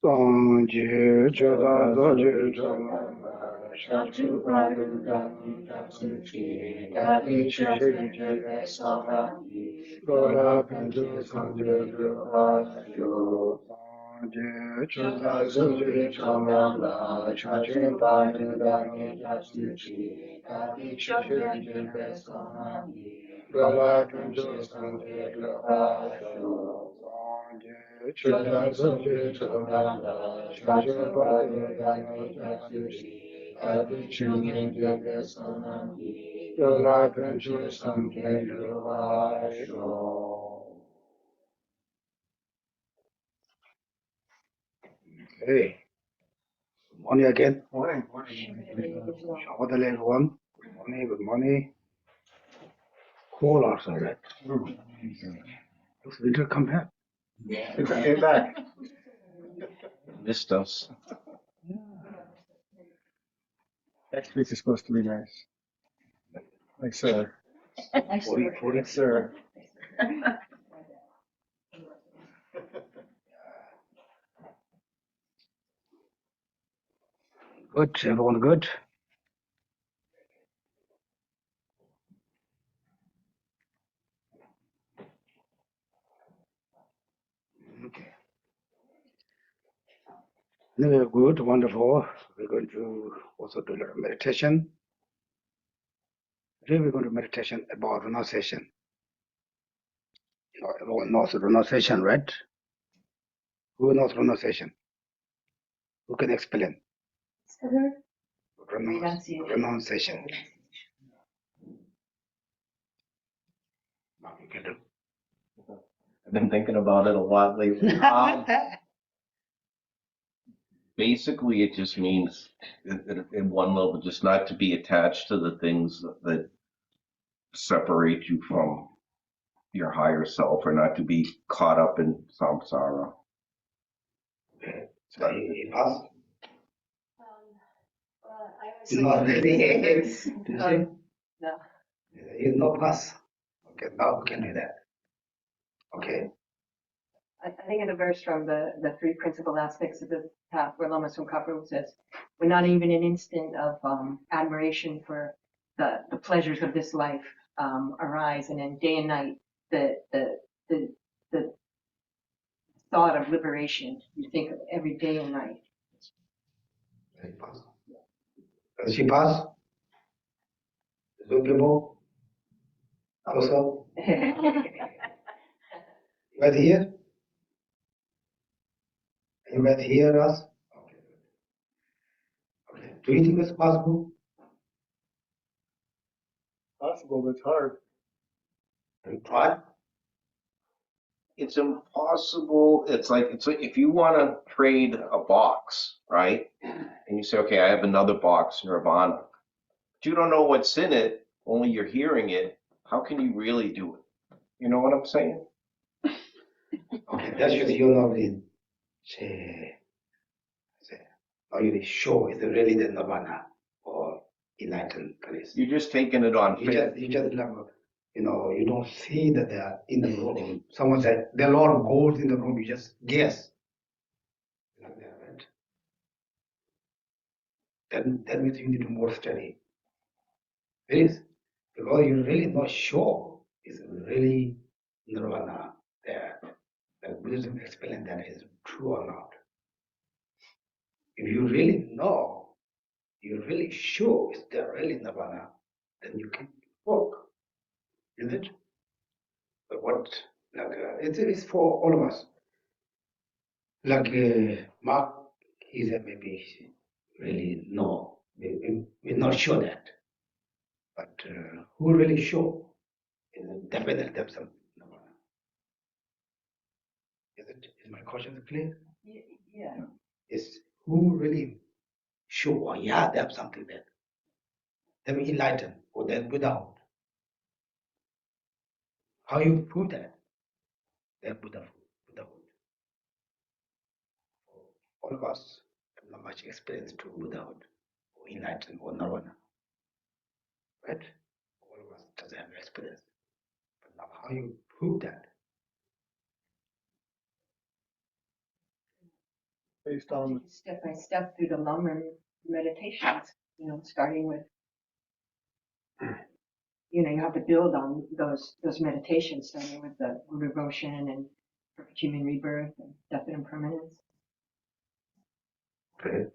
Sanje Choda Doje Choda Gola Penjo Sanje Sanje Choda Doje Choda Chache Bani Dani Gola Penjo Sanje Choda Doje Choda Chache Bani Dani Gola Penjo Sanje Hey, morning again. Morning. Shabbat everyone. Good morning. Cool outside, right? Looks winter come back. Came back. Missed us. Next week is supposed to be nice. Like, sir. 40, sir. Good, everyone good? Okay. Anyway, good, wonderful. We're going to also do a little meditation. Today we're going to meditation about renunciation. You know, everyone knows renunciation, right? Who knows renunciation? Who can explain? Renunciation. You can do. I've been thinking about it a lot lately. Basically, it just means, in one level, just not to be attached to the things that separate you from your higher self, or not to be caught up in samsara. Okay. So he passed? Not really. No. He's no pass. Okay, now we can do that. Okay. I think in the verse from the three principal aspects of the path, where Lama Tsongkhapa says, we're not even an instant of admiration for the pleasures of this life arise, and then day and night the thought of liberation you think of every day and night. Does she pass? Is it people? Also? Right here? You might hear us? Okay. Okay. Do you think it's possible? Possible, but it's hard. You try? It's impossible. It's like if you want to trade a box, right? And you say, okay, I have another box, nirvana. But you don't know what's in it, only you're hearing it. How can you really do it? You know what I'm saying? Okay, that's just you know the are you sure it's really the nirvana or enlightened place? You're just taking it on faith. You just never, you don't see that they are in the room. Someone said the Lord goes in the room, you just guess. Like that, right? That means you need to more study. It is. Because you're really not sure is really nirvana there. That Buddhism explains that is true or not. If you really know, you're really sure it's there really nirvana, then you can work. Is it? But what, it is for all of us. Like Mark, he said maybe really no, we're not sure that. But who really sure? Is definitely themselves. Is my question clear? Yeah. Is who really sure? Yeah, they have something there. They're enlightened or they're Buddhahood. How you prove that? They're Buddhahood. All of us have not much experience to Buddhahood or enlightened or nirvana. Right? All of us doesn't have experience. But now how you prove that? based on Step by step through the Lamrim meditations, starting with, you have to build on those meditations, starting with the Guru Roshan and perfect human rebirth and death and impermanence. Okay.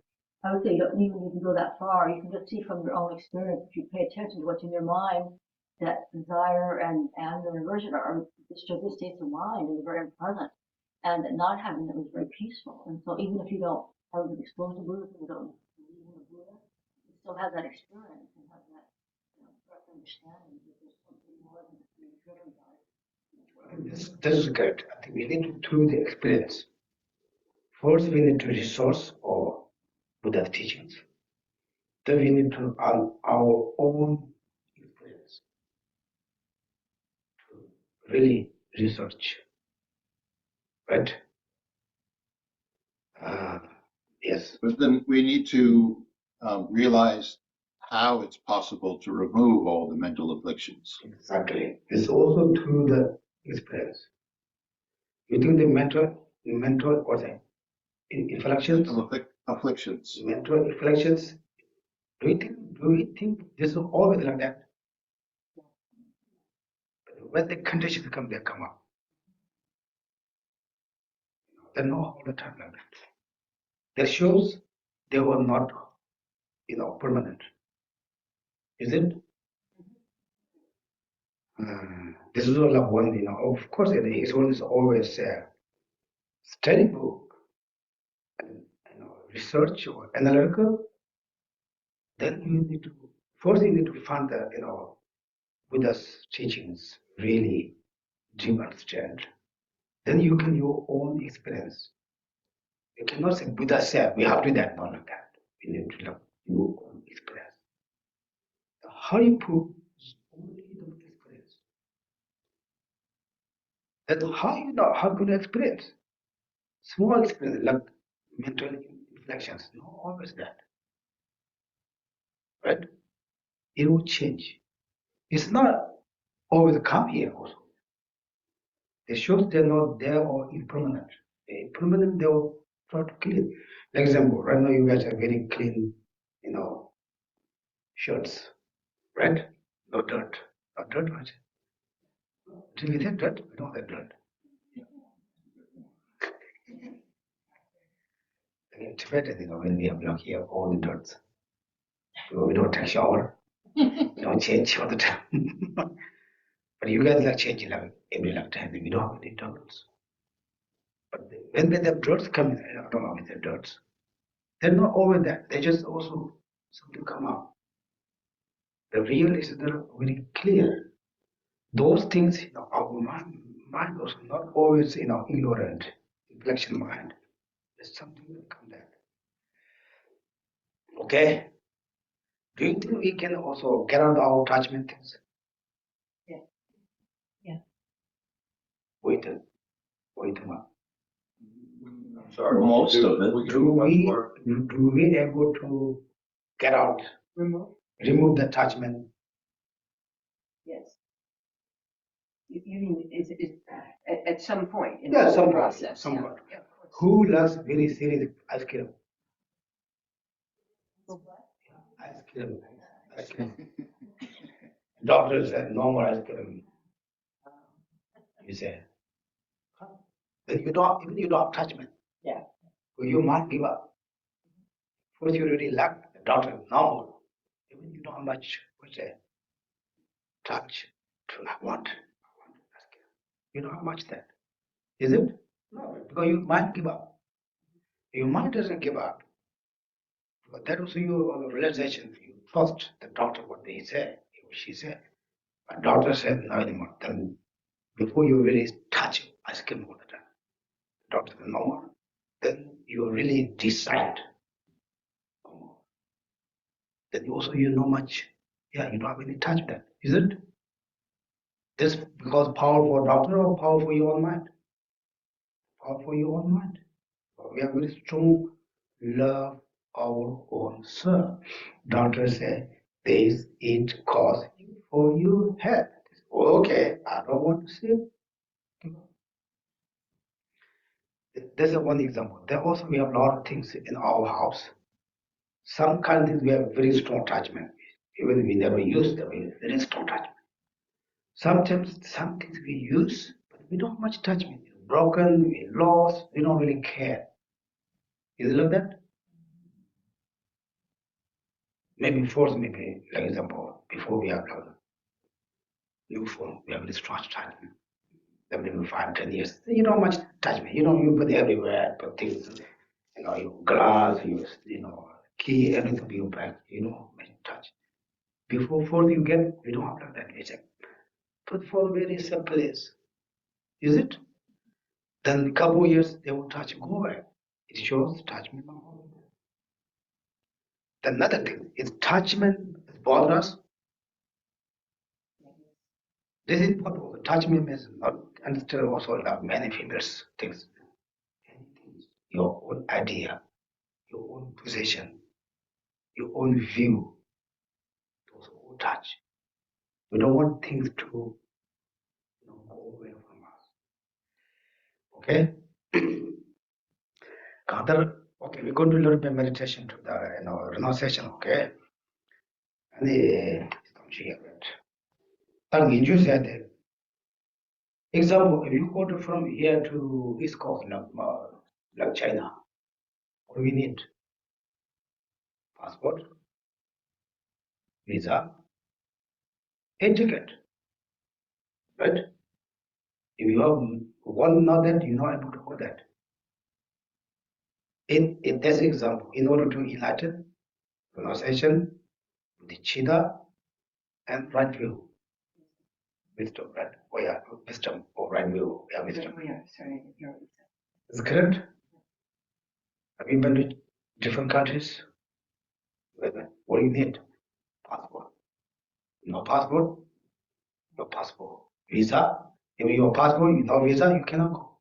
I would say you don't even need to go that far. You can just see from your own experience, if you pay attention to what's in your mind, that desire and anger and aversion are disturbing states of mind and they're very unpleasant. And that not having them is very peaceful. And so even if you don't have been exposed to Buddhism, you don't believe in the Buddha, you still have that experience and have that direct understanding that there's something more than being driven by it. This is correct. I think we need to through the experience. First, we need to resource or Buddha's teachings. Then we need to our own experience to really research. Right? Yes. But then we need to realize how it's possible to remove all the mental afflictions. Exactly. It's also through the experience. You think the mental or the inflections, Afflictions. mental inflections. Do we think this is always like that? When the conditions come, they come up. They're not all the time like that. That shows they were not, permanent. Is it? This is all like one, of course, his one is always study book, and, research or analytical. Then you need to find the, Buddha's teachings really deep understand. Then you can your own experience. You cannot say Buddha said we have to do that, not like that. We need to look your own experience. How you prove is only the experience. That's how you know how good experience. Small experience like mental reflections, not always that. Right? It will change. It's not always come here also. They show they're not there or impermanent. They're impermanent, they will try to clean. For example, right now you guys are very clean, shirts, right? No dirt. No dirt much. Do we have dirt? We don't have dirt. In Tibet, when we have block here, all the dirt. So we don't take shower. We don't change all the time. But you guys like changing like every time. We don't have any dirts. But when the dirts come in, I don't know with the dirts. They're not always that. They just also something come out. The real is very clear. Those things, our mind was not always, ignorant, reflection mind. There's something that come there. Okay. Do you think we can also get out our attachment things? Yeah. Yeah. Wait a minute. Sorry, most of it. Do we able to get out, Remove? remove the attachment? Yes. You mean at some point in Yeah, the some point, process? some yeah. point. Yeah, of course. Who loves very serious ice cream? Ice cream. Ice cream. Doctors said normal ice cream. You say, then you don't have attachment. Yeah. So you might give up. First you really like the doctor normal. Even you don't have much touch to I want ice cream. You don't have much that. Is it? No, because you might give up. Your mind doesn't give up. But that was your realization. You trust the doctor what they say, she said. But doctor said no anymore. Then before you really touch ice cream all the time, doctor said no more. Then you really decide no more. Then you also you know much. Yeah, you don't have any touch that, is it? This because powerful doctor or powerful your own mind? Powerful your own mind. We have very strong love our own self. Doctor say this it cause for your health. Okay, I don't want to see it. There's one example. There also we have a lot of things in our house. Some kind of things we have very strong attachment. Even we never use them, we have very strong attachment. Sometimes some things we use, but we don't have much attachment. It's broken, we lost, we don't really care. Is it like that? Maybe first, maybe like example, before we have a new phone, we have this strong attachment. Then maybe 5, 10 years, you don't have much attachment. You put everywhere, put things, your glass, key, everything you back, much touch. Before first you get, we don't have like that. We say, but for very simple is it? Then a couple of years they will touch go away. It shows attachment. Then another thing is attachment bother us. This is what attachment means. Not understand also there are many famous things. Your own idea, your own position, your own view. Those all touch. We don't want things to go away from us. Okay? Okay, we're going to do a little bit of meditation to the renunciation, okay? And you said that. Example, if you go from here to East Coast, like China, what do we need? Passport, visa, a ticket, right? If you have one not that, you're not able to go that. In this example, in order to enlighten, renunciation, bodhicitta, and right view, wisdom, right? Oh yeah, wisdom or right view, yeah, wisdom. Is it correct? Have you been to different countries? What do you need? Passport. No passport? No passport. Visa? If you have passport, you no visa, you cannot go.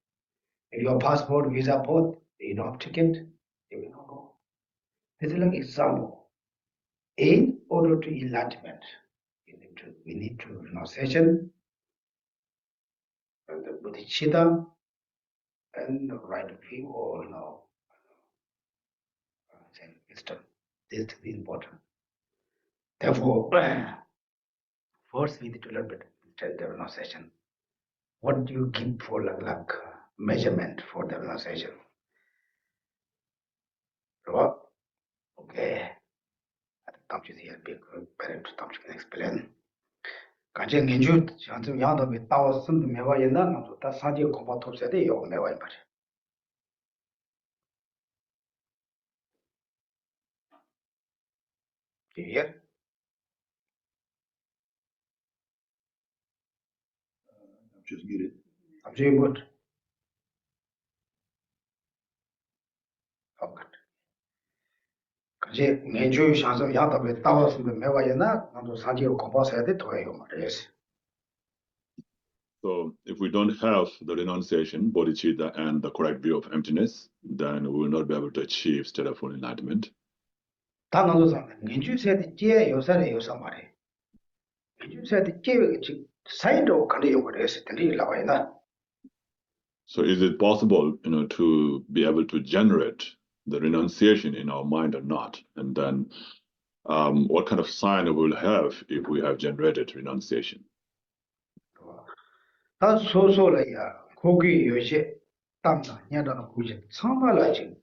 If you have passport, visa both, you don't have ticket, you will not go. This is like example. In order to enlightenment, we need to renunciation and the bodhicitta and the right view or wisdom. This is important. Therefore, first we need to learn the renunciation. What do you give for like measurement for the renunciation? Okay. Tamchi here big parent Tamchi can explain. Kanche nginju chanzu yanda be tawa sum mewa yenda na ta saji ko ba thop se de yo mewa yamba. Here. I'm just muted. I'm doing good. Oh, good. Kanche nginju chanzu yanda be tawa sum mewa yenda na saji ko ba se de to yo ma yes. So if we don't have the renunciation, bodhicitta, and the correct view of emptiness, then we will not be able to achieve state of full enlightenment. Ta nando sa nginju se de je yo sa re yo sa ma re. Nginju se de je chi sai do kan yo ma re se de la wa na. So is it possible, to be able to generate the renunciation in our mind or not? And then what kind of sign we will have if we have generated renunciation? 다 소소라야 고기 요새 땅다 냐다 고지 상발라지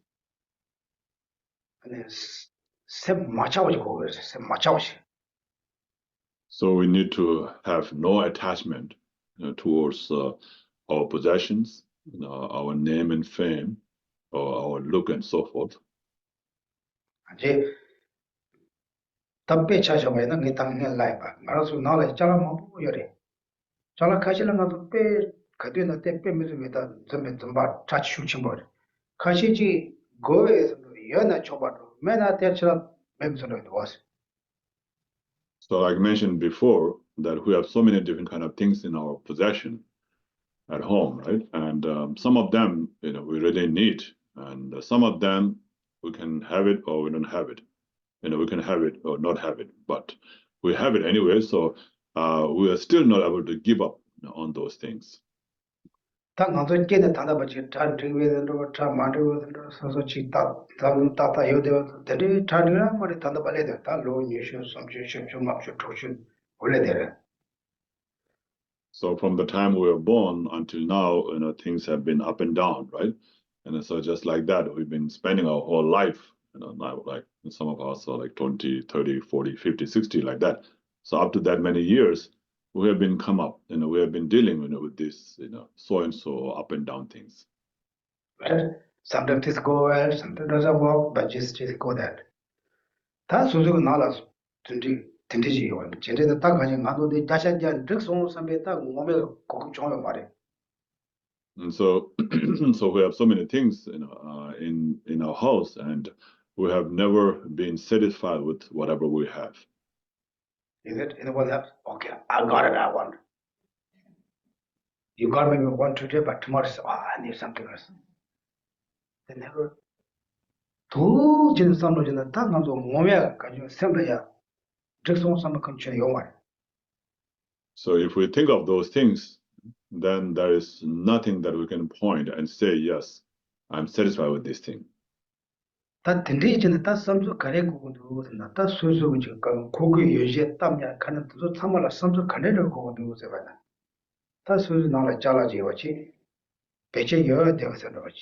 아니 세 맞아오지 고기 세 맞아오지. So we need to have no attachment towards our possessions, our name and fame, or our look and so forth. 이제 답배 찾아봐야 내 땅에 라이바 말아서 나를 잘라 먹고 요래 잘라 가시는 것도 빼 그때는 때 빼면서 왜다 전부 다 추친 거 가시지 고에서 연나 줘봐도 맨날 때처럼 맴서는 왔어. So like I mentioned before, that we have so many different kind of things in our possession at home, right? And some of them, we really need, and some of them we can have it or we don't have it. We can have it or not have it, but we have it anyway. So we are still not able to give up on those things. 다 나도 깨는 단다 버지 다 드위는도 다 만들고 서서 지다 다다 요되어 되게 다르나 말이 단다 발레다 다 로니슈 섬슈 좀 막슈 조슈 원래대로. So from the time we were born until now, things have been up and down, right? And so just like that, we've been spending our whole life, now like some of us are like 20, 30, 40, 50, 60, like that. So up to that many years, we have been come up, we have been dealing, with this, so and so up and down things. Well, sometimes it go well, sometimes it doesn't work, but just go that. 다 소소가 나라서 든지지 요. 진짜 딱 가지 나도 내 자신이 득송 선배 딱 몸에 꼭 좋아요 말해. And so, so we have so many things, in our house, and we have never been satisfied with whatever we have. Is it anyone else? Okay, I got it, I want. You got maybe one today, but tomorrow say, oh, I need something else. They never 도저히 삼로지는 딱 나도 몸에 가지고 생각이야. 득송 삼로 컨트롤 요말. So if we think of those things, then there is nothing that we can point and say, yes, I'm satisfied with this thing. 다 든지지는 다 삼수 가래고도 다 소소고 지금 고기 여지에 땀냐 가는 또 참말라 삼수 가래를 고도 세바나. 다 소소 나라 잘라지 왔지. 배제 여야 되어서 그렇지.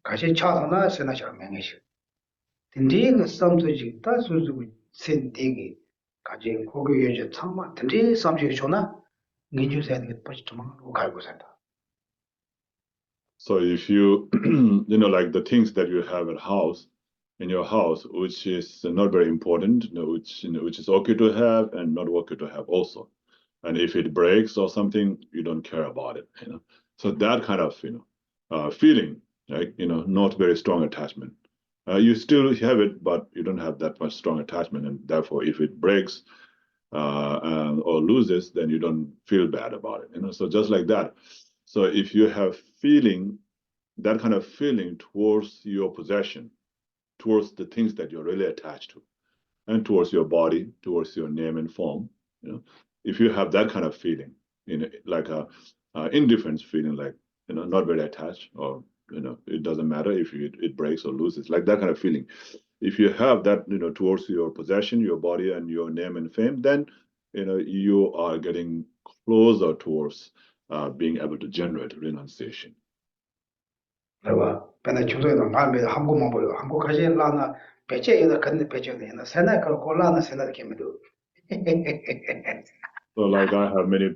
가시 차서나 세나처럼 명예시. 든지는 삼수지 다 소소고 센디기 가지 고기 여지 참말 든지 삼수 좋나? 니주세야 되게 빠지 좀 갈고 산다. So if you, like the things that you have at house, in your house, which is not very important, which is okay to have and not okay to have also. And if it breaks or something, you don't care about it, So that kind of, feeling, like, not very strong attachment. You still have it, but you don't have that much strong attachment. And therefore, if it breaks or loses, then you don't feel bad about it, So just like that. So if you have feeling, that kind of feeling towards your possession, towards the things that you're really attached to, and towards your body, towards your name and form, if you have that kind of feeling, like a indifference feeling, like, not very attached, or, it doesn't matter if it breaks or loses, like that kind of feeling. If you have that, towards your possession, your body, and your name and fame, then, you are getting closer towards being able to generate renunciation. 그리고 맨날 주소에는 말에 한국만 보여. 한국 가지 라나 배째에다 근데 배째에는 세나 걸 라나 세나 개미도. So like I have many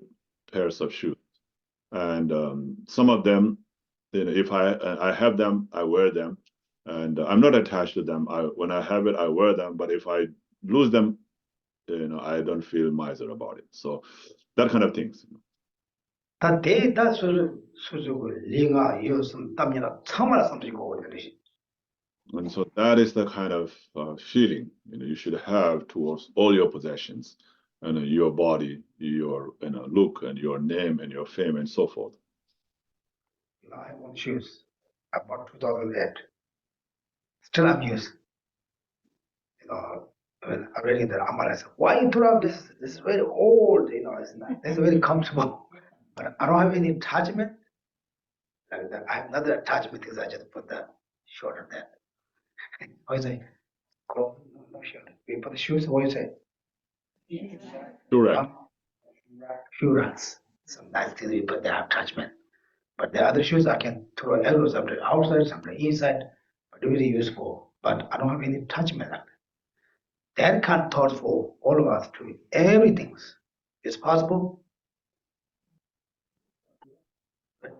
pairs of shoes, and some of them, if I have them, I wear them, and I'm not attached to them. When I have it, I wear them. But if I lose them, I don't feel miser about it. So that kind of things. 다 대다 수수고 링아 요즘 땀이나 참아라 삼지고 그러듯이. And so that is the kind of feeling you should have towards all your possessions, and your body, your look, and your name, and your fame, and so forth. I want shoes. I bought 2008. Still I'm used. When I read that I said, why you throw up this? This is very old. It's not. It's very comfortable. But I don't have any attachment. Like that. I have another attachment because I just put the short of that. What is it? No short. We put the shoes. What is it? Correct. Shoe racks. Some nice things we put the attachment. But the other shoes I can throw arrows some to outside, some to inside, but really useful. But I don't have any attachment. That kind of thought for all of us to everything is possible. But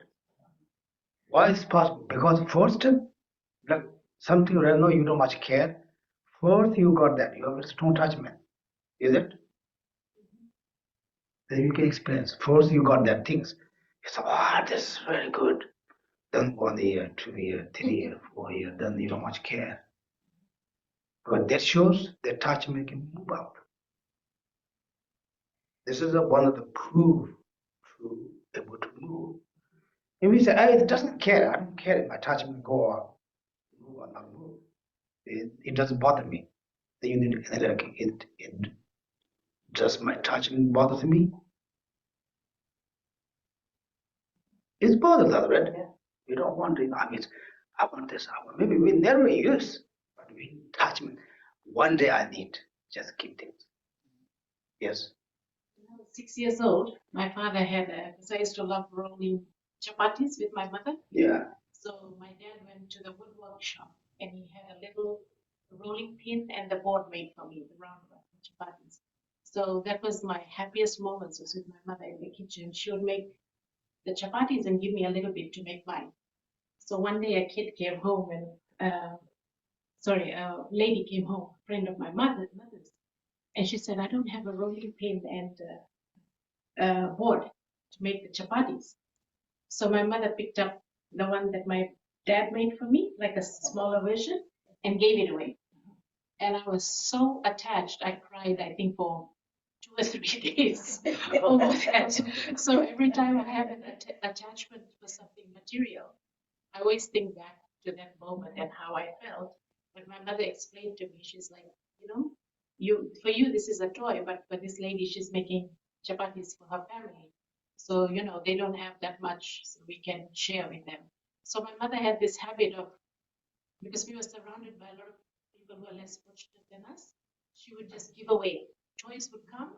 why is it possible? Because first, like something right now you don't much care. First you got that, you have a strong attachment. Is it? Then you can experience. First you got that things. You say, oh, this is very good. Then 1 year, 2 year, 3 year, 4 year, then you don't much care. But that shows the attachment can move out. This is one of the proof to able to move. If we say, it doesn't care, I don't care if my attachment go or move or not move. It doesn't bother me. Then you need it does my attachment bothers me? It's This bothers us, right? Yeah. We don't want to, I want this, maybe we never use, but we attachment. One day I need, just keep things. Yes. When I was 6 years old, my father had because I used to love rolling chapatis with my mother. Yeah. So my dad went to the woodwork shop and he had a little rolling pin and the board made for me, the round one, the chapatis. So that was my happiest moments was with my mother in the kitchen. She would make the chapatis and give me a little bit to make mine. So one day a kid came home and, a lady came home, a friend of my mother's, and she said, I don't have a rolling pin and board to make the chapatis. So my mother picked up the one that my dad made for me, like a smaller version, and gave it away. And I was so attached, I cried, I think, for 2 or 3 days over that. So every time I have an attachment for something material, I always think back to that moment and how I felt. But my mother explained to me, she's like, for you this is a toy, but for this lady, she's making chapatis for her family. So, they don't have that much, so we can share with them. So my mother had this habit of, because we were surrounded by a lot of people who are less fortunate than us, she would just give away. Toys would come,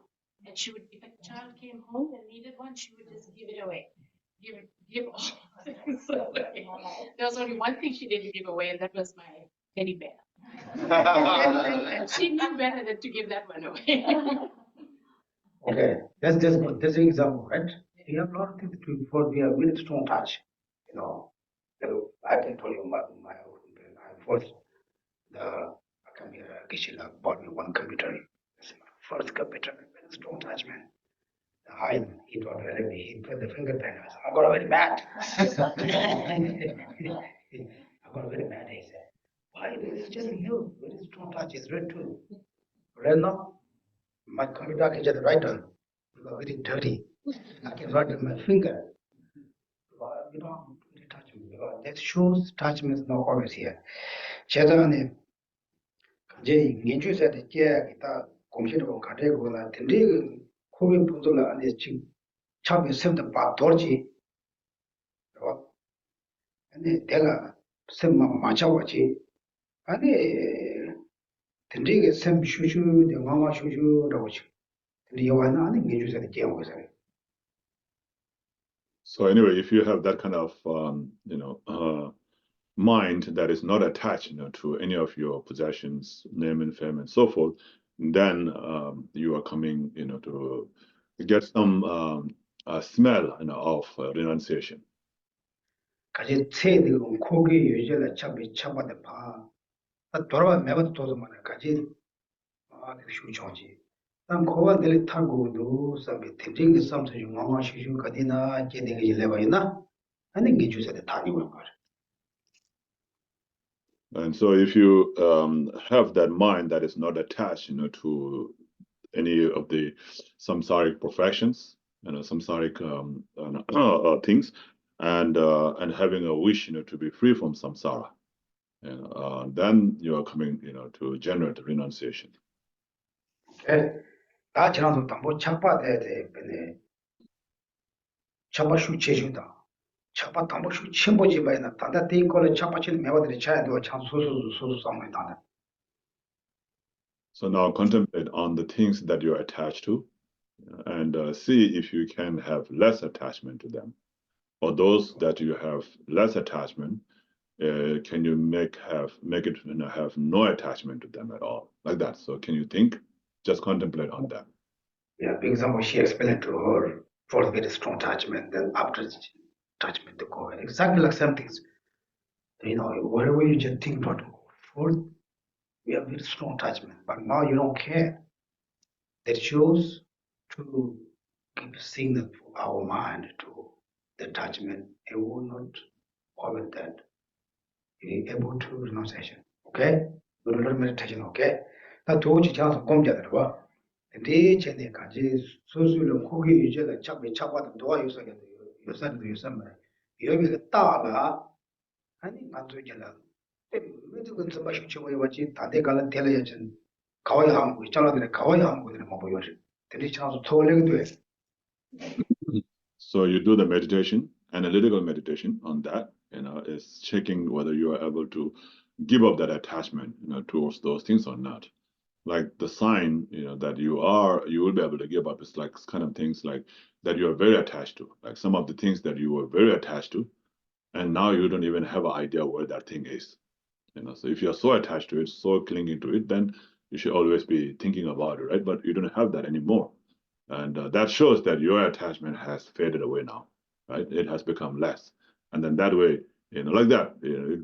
and she would, if a child came home and needed one, she would just give it away. Give all. So, there was only one thing she didn't give away, and that was my teddy bear. She knew better than to give that one away. Okay, that's an example, right? We have a lot of things to do before we have really strong touch. I can tell you my first, I come here, Geshe bought me one computer. It's my first computer, very strong touch, man. He brought he put the finger pen. I got very mad. I got very mad. He said, why this is just you? Very strong touch, it's red too. Right now, my computer can just write on. Because very dirty. I can write with my finger. You don't really touch me. Because that shows touch means not always here. Chetanane, Jay, Ninju said, yeah, kita computer ko kade ko la, tindi kobe putula ane ching, chabi sem the pa dorji. Ane tega sem macha wachi. Ane tindi ke sem shushu, de mama shushu rawachi. Tindi yawana ane Ninju said, yeah, was it. So anyway, if you have that kind of mind that is not attached, to any of your possessions, name and fame and so forth, then you are coming, to get some smell, of renunciation. 가지 체득은 고기 유저를 잡이 잡아대 봐. 돌아와 매번 도서만을 가지 슈초지. 난 고가 될 타고도 사비 대딩이 섬서 영화 슈슈 가디나 제대게 레바이나 아니 게 주세요 다니고 말. And so if you have that mind that is not attached, to any of the samsaric professions, samsaric things, and having a wish, to be free from samsara, then you are coming, to generate renunciation. Okay. 다 지나서 담보 착바돼야 돼. 근데 착바슈 제준다. 착바 담보슈 첨보지 바이나 단다 띵콜에 착바치는 매화들이 차야도 참 소소 상황이 나다. So now contemplate on the things that you're attached to, and see if you can have less attachment to them, or those that you have less attachment, can you make it have no attachment to them at all, like that. So can you think? Just contemplate on that. Yeah, for example, she explained to her first very strong attachment, then after attachment to go exactly like some things. Whatever you just think about, first we have very strong attachment, but now you don't care. That shows to keep signal for our mind to the attachment. It will not hold that. Be able to renunciation. Okay? We do meditation. Okay? Now, to which chance come together. 네 전에 가지 소수를 고기 유저를 잡이 잡아도 도와 요소게 요사도 요사면 여기가 따가 아니 만족이잖아. 왜도 좀 마시 치고 와지 다대 갈은 tel려야지 가와야 하고 있잖아들 가와야 하고 있는 뭐 보여지. 근데 chance 토올래도 돼. So you do the meditation analytical meditation on that, is checking whether you are able to give up that attachment, towards those things or not. Like the sign, that you will be able to give up. It's like kind of things like that you are very attached to, like some of the things that you were very attached to, and now you don't even have an idea where that thing is. So if you're so attached to it, so clinging to it, then you should always be thinking about it, right? But you don't have that anymore. And that shows that your attachment has faded away now, right? It has become less. And then that way, like that,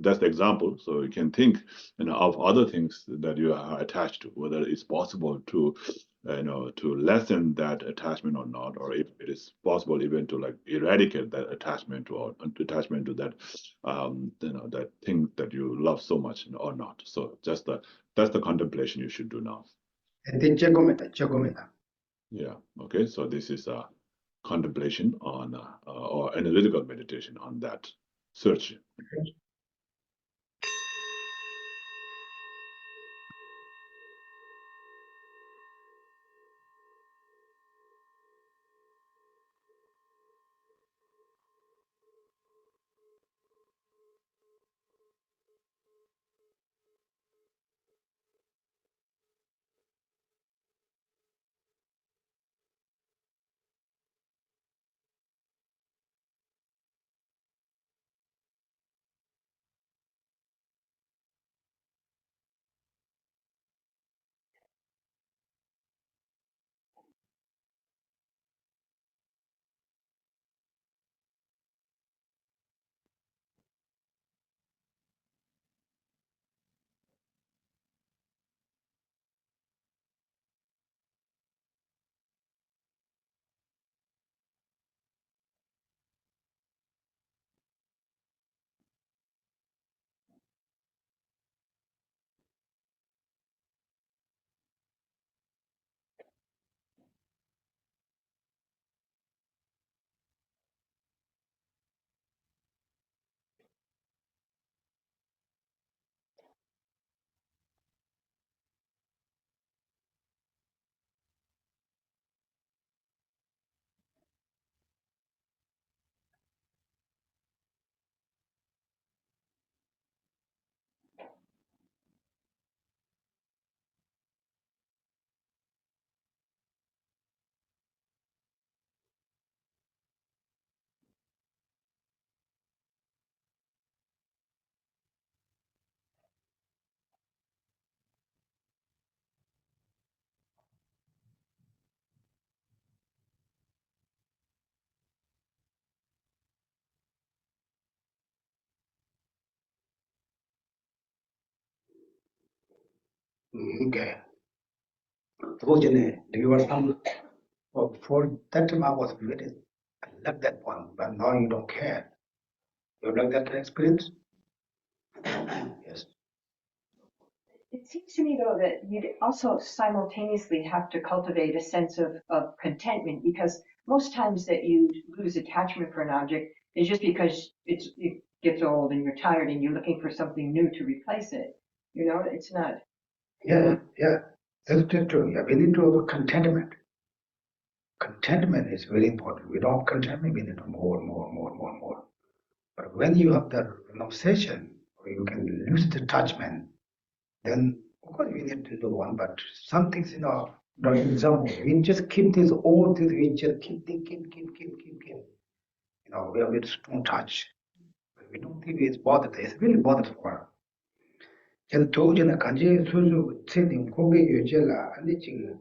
that's the example. So you can think, of other things that you are attached to, whether it's possible to, to lessen that attachment or not, or if it is possible even to like eradicate that attachment or attachment to that, that thing that you love so much, or not. So that's the contemplation you should do now. Yeah. Okay. So this is a contemplation on, or analytical meditation on that search. Okay. So, Jenny, do you want some? Well, for that time I was really, I like that one, but now you don't care. You like that experience? Yes. It seems to me, though, that you'd also simultaneously have to cultivate a sense of contentment, because most times that you lose attachment for an object is just because it gets old and you're tired and you're looking for something new to replace it. It's not. Yeah, yeah. That's true. Yeah, we need to have contentment. Contentment is very important. Without contentment, we need more, more, more, more, more. But when you have the renunciation, or you can lose the attachment, then of course we need to do one. But some things, for example, we just keep this all things, we just keep thinking, keep. We just don't touch. We don't think it's bothered. It's really bothered for us. 제가 도저히 간제 수수 트레이닝 고개 유지라 아니 지금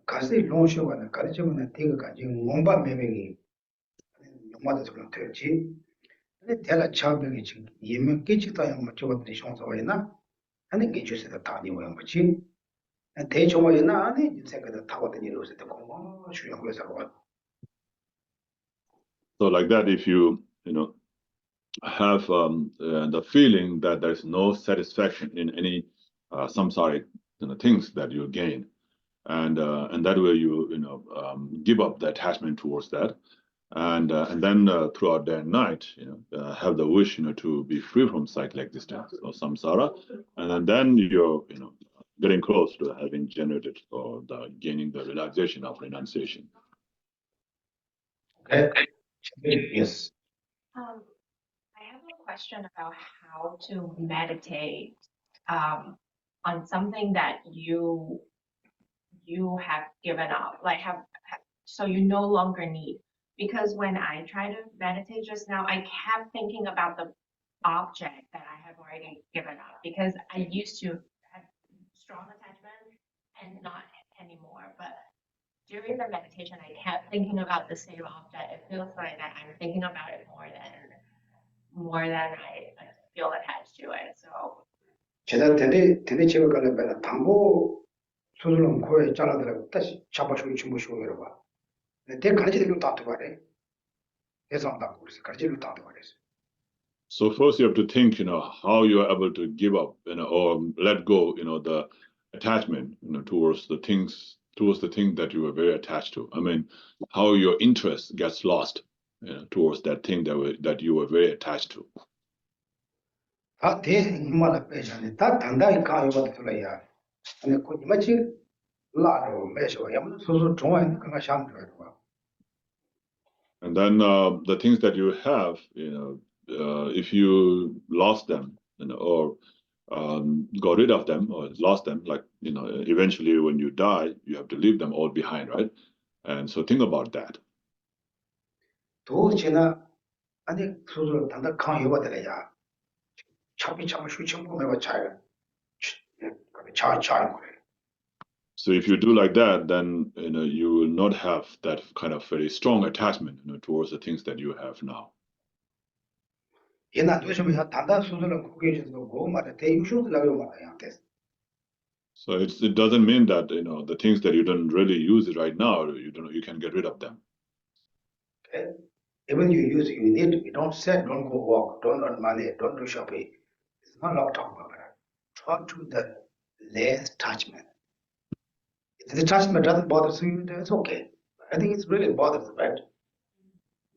가서 롱쇼가 가르치면 되게 가지 몸바 매매기 용마도 그런 되지 근데 대라 차병이 지금 예명 깨지다 양 저것들이 형사와이나 아니 깨주세요 다 니모양 뭐지 대종화이나 아니 생각도 타거든요 이러서 되고 중요한 거에서 So like that, if you have the feeling that there's no satisfaction in any samsaric things that you gain, and that way you give up the attachment towards that, and then throughout the night have the wish to be free from cyclic existence or samsara, and then you're getting close to having generated or gaining the realization of renunciation. Okay. Yes. I have a question about how to meditate on something that you have given up, like so you no longer need. Because when I try to meditate just now, I kept thinking about the object that I have already given up because I used to have strong attachment and not anymore. But during the meditation, I kept thinking about the same object. It feels like that I'm thinking about it more than I feel attached to it. So 제가 대대 집에 가는 배는 당고 수술은 코에 잘라들어가 다시 잡아주고 주무시고 이러봐. 내 가르치는 다 말해. 대상당 그래서 가르치는 다 말해. So first you have to think, how you are able to give up, or let go, the attachment, towards the things that you were very attached to. I mean, how your interest gets lost, towards that thing that you were very attached to. 다 대행마다 빼자네. 다 단단히 가요가 들어야. 근데 그 이마치 라로 매셔. 야무 소소 좋아하는 그가 샹들어 봐. And then the things that you have, if you lost them, or got rid of them or lost them, like, eventually when you die, you have to leave them all behind, right? And so think about that. 도대체나 아니 소소 단단 가요가 들어야. 차비 슈청 보내고 차야. 차 거래. So if you do like that, then you will not have that kind of very strong attachment, towards the things that you have now. 옛날 도시면 단단 소소는 그게 있어도 뭐 말에 대유쇼들라고 말이야. So it doesn't mean that the things that you don't really use right now, you can get rid of them. Okay? Even you use it, you don't say don't go walk, don't earn money, don't do shopping. It's not a lot of talk about it. Try to the less attachment. If the attachment doesn't bother you, then it's okay. I think it's really bothers, right?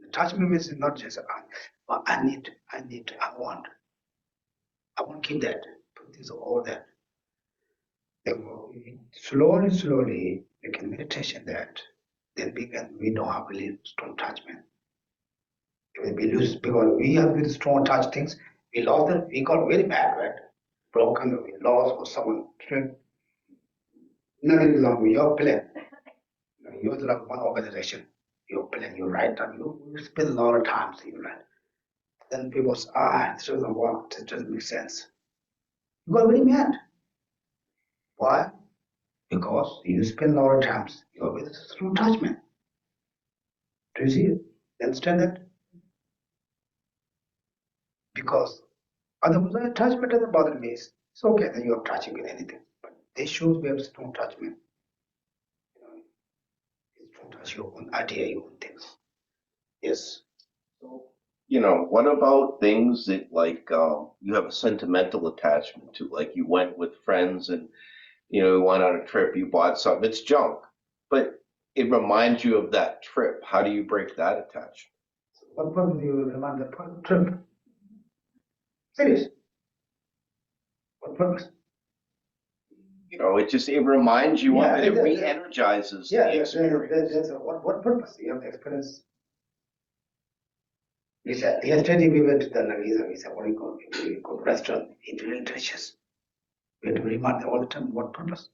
Attachment means not just I need, I want to keep that, put this all that. Then slowly, we can meditation that. Then we don't have really strong attachment. If we lose, because we have really strong attached things, we lost them, we got very bad, right? Broken, we lost or someone. Another example, your plan. You're like one organization. Your plan, you write down, you spend a lot of time, you write. Then people say, it doesn't work, it doesn't make sense. You got very mad. Why? Because you spend a lot of time, you're with strong attachment. Do you see it? Understand that? Because otherwise, attachment doesn't bother me. It's okay that you're touching with anything. But they shows we have strong attachment. Touch your own idea, your own things. Yes. So, what about things that like you have a sentimental attachment to, like you went with friends and you went on a trip, you bought something, it's junk, but it reminds you of that trip. How do you break that attachment? So what purpose do you remind the trip? Serious. What purpose? It reminds you of it. It re-energizes the experience. That's what purpose? You have the experience. We said, yesterday we went to the Nagisa, we said, what do you call it? We go to restaurant, eat really delicious. We have to remind them all the time, what purpose?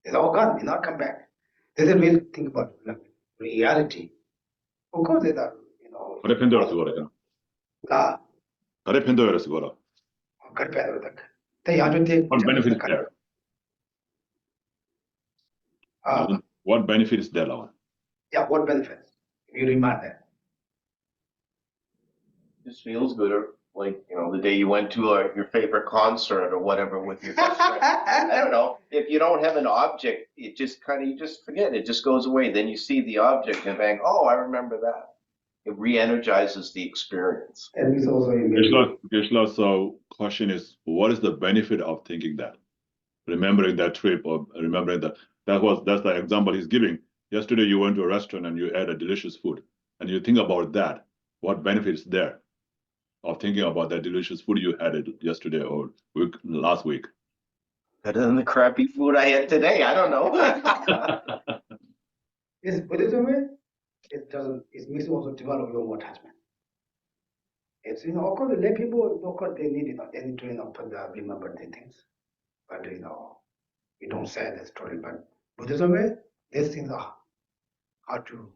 They said, oh God, we not come back. They said, we'll think about reality. Of course they thought, What benefit is there? What benefit is there, Lawan? Yeah, what benefits? You remind them. Just feels good, or like the day you went to your favorite concert or whatever with your best friend. I don't know. If you don't have an object, it just you just forget. It just goes away. Then you see the object and bang, oh, I remember that. It re-energizes the experience. And it's also Geshe, so question is, what is the benefit of thinking that? Remembering that trip, or remembering that's the example he's giving. Yesterday you went to a restaurant and you ate a delicious food, and you think about that. What benefit is there of thinking about that delicious food you had yesterday or last week? Better than the crappy food I had today. I don't know. Is Buddhism way? it doesn't. It makes you also develop your own attachment. It's of course the lay people, of course they need they need to put remember the things, but we don't say the story. But Buddhism way, these things are how to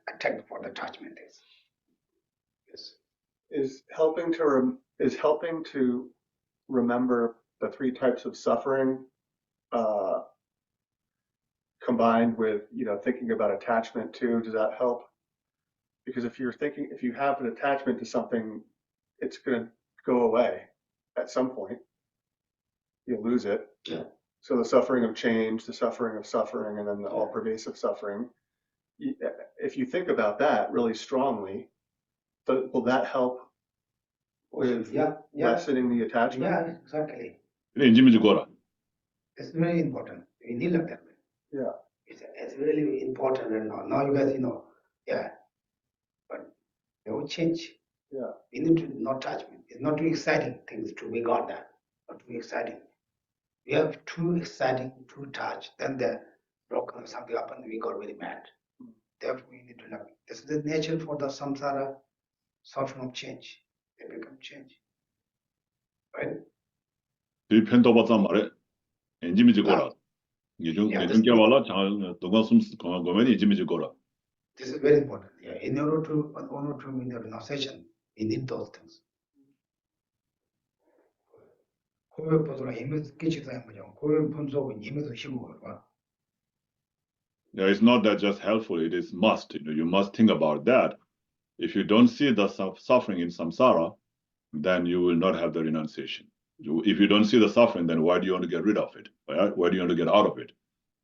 attack for the attachment is. Yes. Is helping to remember the three types of suffering combined with thinking about attachment too. Does that help? Because if you have an attachment to something, it's going to go away at some point. You lose it. Yeah. So the suffering of change, the suffering of suffering, and then the all pervasive suffering. If you think about that really strongly, will that help with lessening the attachment? Yeah, exactly. 인지미지고라. It's very important. We need like that. Yeah. It's really important. And now you guys, yeah. But they will change. Yeah. We need to not attachment. It's not too exciting things to be got that. Not too exciting. We have too exciting, too touch. Then the broken or something happened. We got very mad. Therefore, we need to learn. This is the nature for the samsara, suffering of change. They become change. Right? 이 편도바자 말에 인지미지고라. 예중 깨발라 장 동가 숨 거면 인지미지고라. This is very important. Yeah. In order to in the renunciation, we need those things. 고백 보도록 힘에서 끼치다 뭐죠? 고백 분석은 힘에서 쉬고 봐. Yeah, it's not that just helpful, it is must. You must think about that. If you don't see the suffering in samsara, then you will not have the renunciation. If you don't see the suffering, then why do you want to get rid of it? Right? Why do you want to get out of it?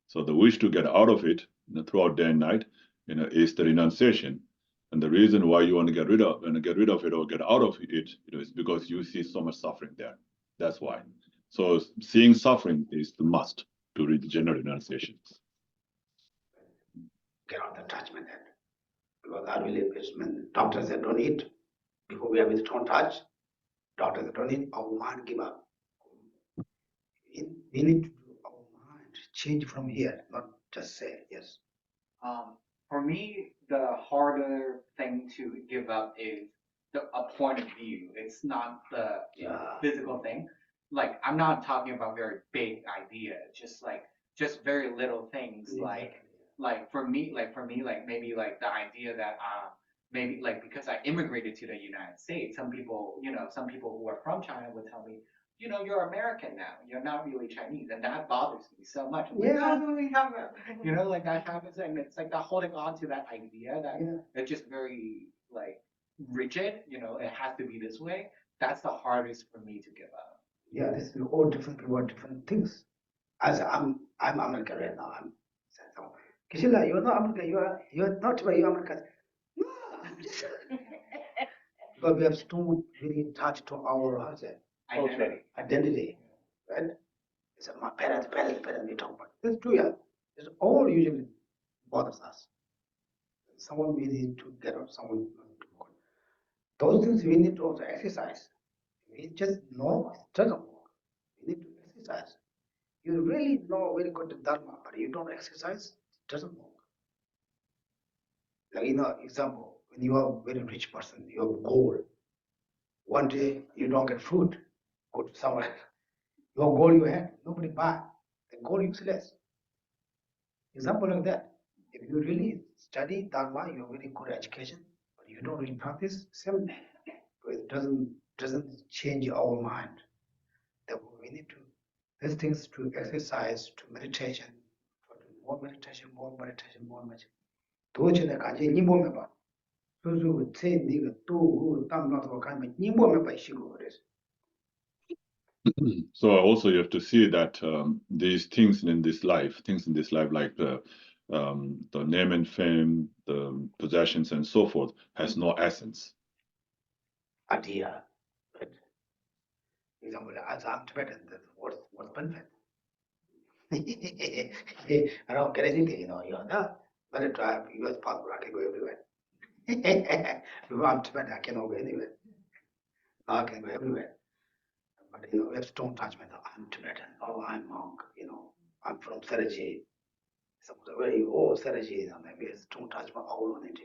So the wish to get out of it throughout day and night, is the renunciation. And the reason why you want to get rid of it or get out of it, is because you see so much suffering there. That's why. So seeing suffering is the must to regenerate renunciation. Get out the attachment then. Because I believe it's when doctors said don't eat. Before we have it don't touch. Doctors said don't eat, our mind give up. We need to do our mind change from here, not just say yes. For me, the harder thing to give up is a point of view. It's not the physical thing. Like I'm not talking about very big ideas, just very little things. Like for me, maybe like the idea that maybe like because I immigrated to the United States, some people who are from China would tell me, you're American now. You're not really Chinese, and that bothers me so much. Like, how do we have it? Like that happens, and it's like that holding on to that idea that it's just very like rigid. It has to be this way. That's the hardest for me to give up. Yeah, this is all different people are different things. As I'm American right now. I'm Kishila, you're not American. You're not you're American. No, because we have too really attached to our identity, right? It's my parents, we talk about. That's true, yeah. It's all usually bothers us. Someone we need to get out, someone to go. Those things we need to also exercise. We just know it doesn't work. We need to exercise. You really know very good Dharma, but you don't exercise, it doesn't work. Like example, when you are a very rich person, you have a goal. One day you don't get food, go to somewhere. Your goal you had, nobody buy. The goal useless. Example like that. If you really study Dharma, you have very good education, but you don't really practice, same. It doesn't change our mind. Therefore, we need to these things to exercise, to meditation, more meditation. 도저히 가지 니보면 봐. 소소 제 네가 또 담나서 가면 니보면 봐 시고 그래서. So also you have to see that these things in this life, like the name and fame, the possessions and so forth, has no essence. Idea. Right? Example, as I'm Tibetan, what's benefit? I don't get anything, you're not. Let it drive, US passport, I can go everywhere. If I'm Tibetan, I cannot go anywhere. I can go everywhere. But we have strong attachment. I'm Tibetan. Oh, I'm monk. I'm from Sarajevo. Some of the very old strategies and maybe it's strong attachment all on it.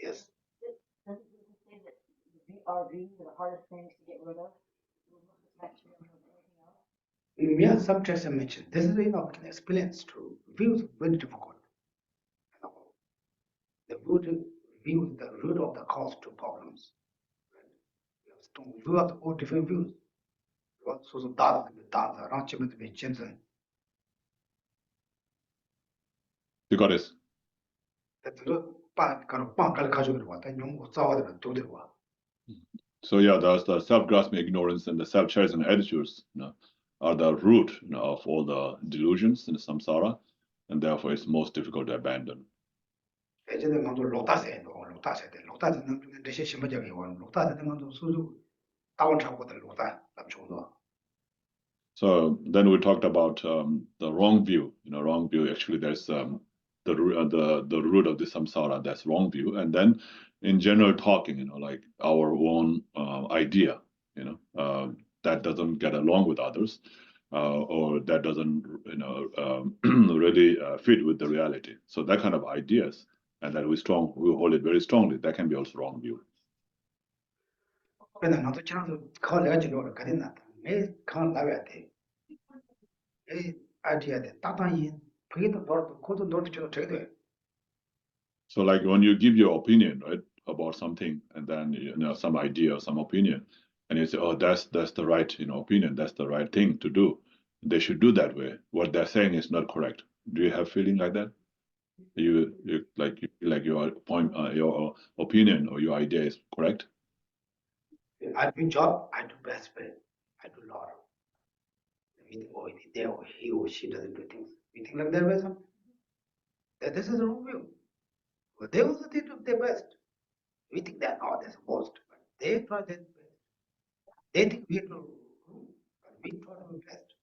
Yes. Doesn't it say that our views are the hardest things to get rid of? Actually, anything else? Yeah, some texts I mentioned. This is an experience too. Views very difficult. The root view is the root of the cause to problems. We have all different views. So that ranchment with Jensen. You got this. That's the kind of pankal casual one. Then you do the one. So yeah, there's the self-grasping ignorance and the self-cherising attitudes, are the root, of all the delusions in the samsara, and therefore it's most difficult to abandon. 예전에 먼저 로타세, 로타세 남중에 대시 심어적이 원 로타세 먼저 수주 다운 차고들 로타 남중도. So then we talked about the wrong view. Wrong view. Actually, there's the root of the samsara. That's wrong view, and then in general talking, like our own idea, that doesn't get along with others, or that doesn't, really fit with the reality. So that kind of ideas, and that we hold it very strongly. That can be also wrong view. 근데 나도 지나서 걸려가지고 가린다. 매 나와야 돼. 이 아이디어에 따뜻한 그게도 너도 그것도 너도 좀 되게 돼. So like when you give your opinion, right, about something, and then some idea or some opinion, and you say, oh, that's the right opinion, that's the right thing to do. They should do that way. What they're saying is not correct. Do you have feeling like that? You like your point, your opinion or your idea is correct? I do job, I do best way, I do lot. Or he or she doesn't do things. We think like that way, that this is the wrong view. But they also think of their best. We think that that's the worst, but they try their best. They think we are wrong, but we try our best.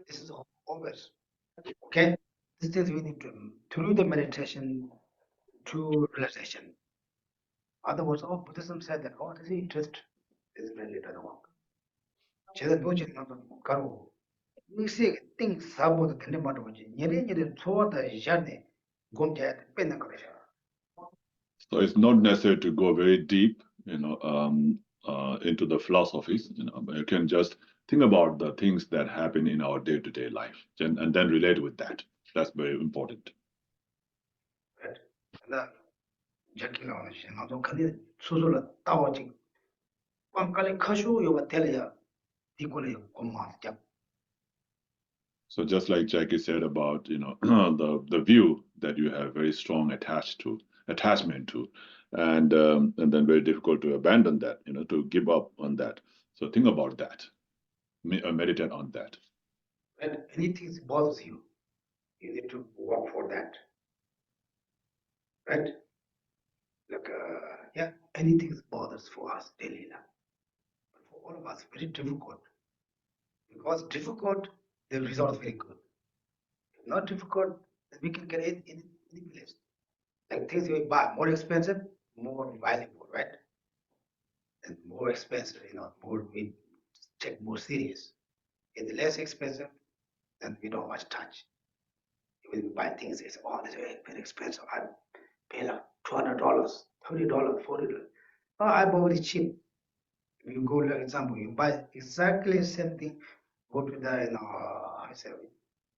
This is always okay. This is we need to through the meditation, through realization. Otherwise, Buddhism said that this is interest is really doesn't work. 제가 도저히 나도 가고 미세 띵 사보도 되는 말도 뭐지 얘네 좋아다 이잖네 곰제 빼는 거죠. So it's not necessary to go very deep, into the philosophies. You can just think about the things that happen in our day-to-day life, and then relate with that. That's very important. Right. 나 저기가 오지 나도 근데 수술을 따오지 꽝깔이 커쇼 요가 tel야 이거를 고마 잡. So just like Jackie said about the view that you have very strong attachment to, and then very difficult to abandon that, to give up on that. So think about that, meditate on that. When anything bothers you, you need to work for that, right? Like anything bothers for us daily life, but for all of us very difficult. Because difficult, the result is very good. If not difficult, then we can get it in any place. Like things we buy more expensive, more valuable, right? And more expensive, more we take more serious. If it's less expensive, then we don't much touch. When we buy things, it's this is very expensive. I pay like $200, $30, $40. Oh, I bought it cheap. If you go, for example, you buy exactly the same thing, go to the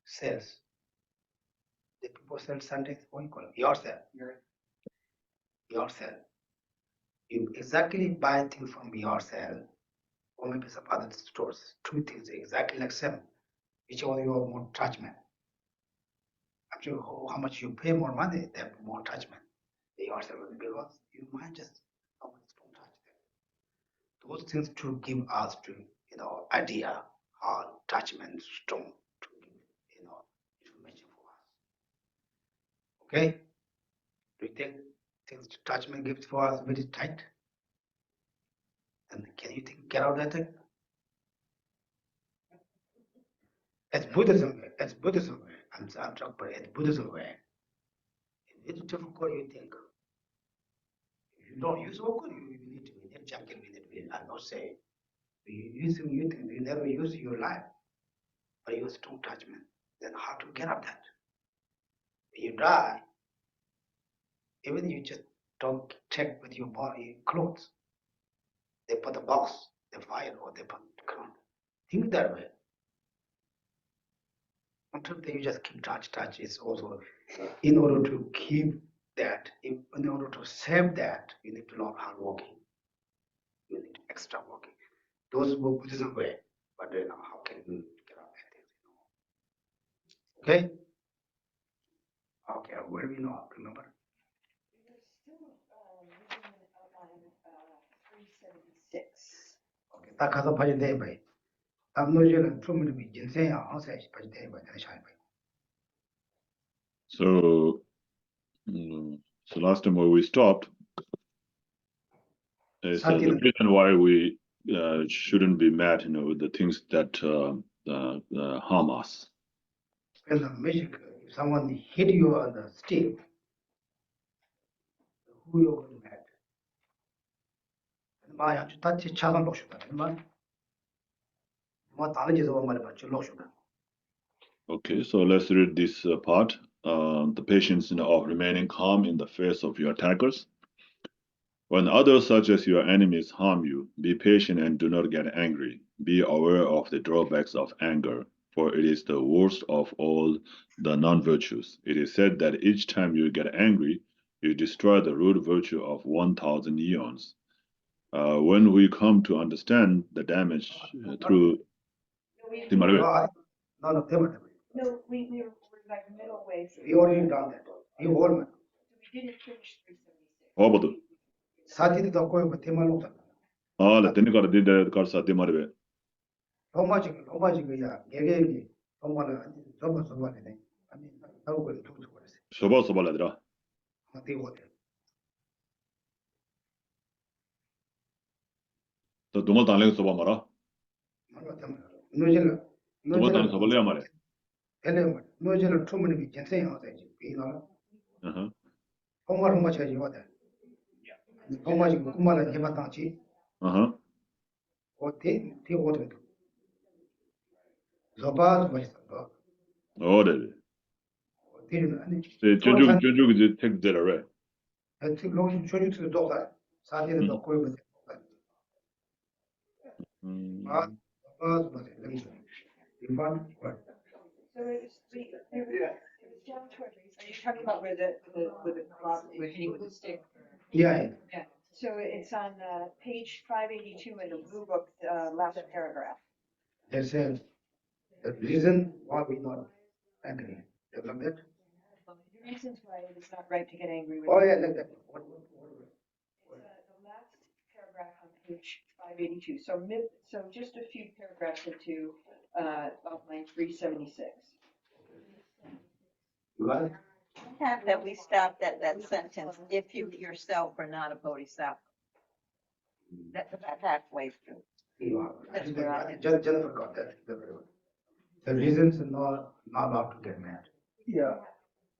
sales. The people sell something, what you call it? Yourself. Yourself. You exactly buy things from yourself, or maybe some other stores. Two things exactly like same. Which one you have more attachment? Actually, how much you pay more money, they have more attachment. Yourself, because your mind just don't touch them. Those things to give us to idea how attachment strong to give information for us. Okay? Do you think things attachment gives for us very tight? And can you get out of that thing? As Buddhism, I'm talking about as Buddhism way. It's difficult, you think. If you don't use Oku, you need jungle with it. I'm not saying. You think you never use your life, but you use strong attachment. then how to get up that? You die, even you just don't check with your body clothes. They put a box, they fire, or they put ground. Think that way. Until you just keep touch is also in order to keep that, in order to save that, you need to learn hard working. You need extra working. Those were Buddhism way, but then how can you get up that thing? Okay? Okay, where do we know? Remember? Okay, 딱 가서 봐야 돼, 봐요. 남노지는 충분히 인생에 항상 봐야 돼, 봐요. So, so last time where we stopped is the reason why we shouldn't be mad, with the things that harm us. When the magic, if someone hit you on the stick, who you going to mad? 마 아주 다치 차간 lokshуда, 뭐 다른 짓 하고 말해 봐, lokshуда. Okay, so let's read this part. The patience of remaining calm in the face of your attackers. When others, such as your enemies, harm you, be patient and do not get angry. Be aware of the drawbacks of anger, for it is the worst of all the non-virtues. It is said that each time you get angry, you destroy the root virtue of 1,000 eons. When we come to understand the damage through the No, we were like middle way. We already done that. You hold me. We didn't finish 376. Obodu. 사티도 더 거의 뭐 대만 놓다. La tenica de carsa de marbe. 로마지 그야 개개인이 정말은 저번에 아니 나하고 그 두고 그랬어. Soba sobaladra. 어떻게 보대? 또 동al 달래 soba mara. 노젤 동al 달래 sobal야 말해. 엘레 노젤 투문이 괜찮아요 하다지. 이나. 정말 로마지 와다. 로마지 그만은 해봤다지. 어때? 되거든. 저봐 맛있어. 어래. 어디는 아니. 저쪽 이제 택되라래. 하여튼 로시 조직도 도가 사진은 더 거의 So it was down toward, are you talking about where the clock, we're hitting with the stick? Yeah. Yeah, so it's on page 582 in the blue book, last paragraph. They said the reason why we not angry. Develop that. The reasons why it is not right to get angry with. Oh yeah, like that. The last paragraph on page 582. So just a few paragraphs into outline 376. You got it? Have that we stopped at that sentence, if you yourself are not a bodhisattva. That's about halfway through. That's where I am. Jennifer got that. The reasons are not allowed to get mad. Yeah,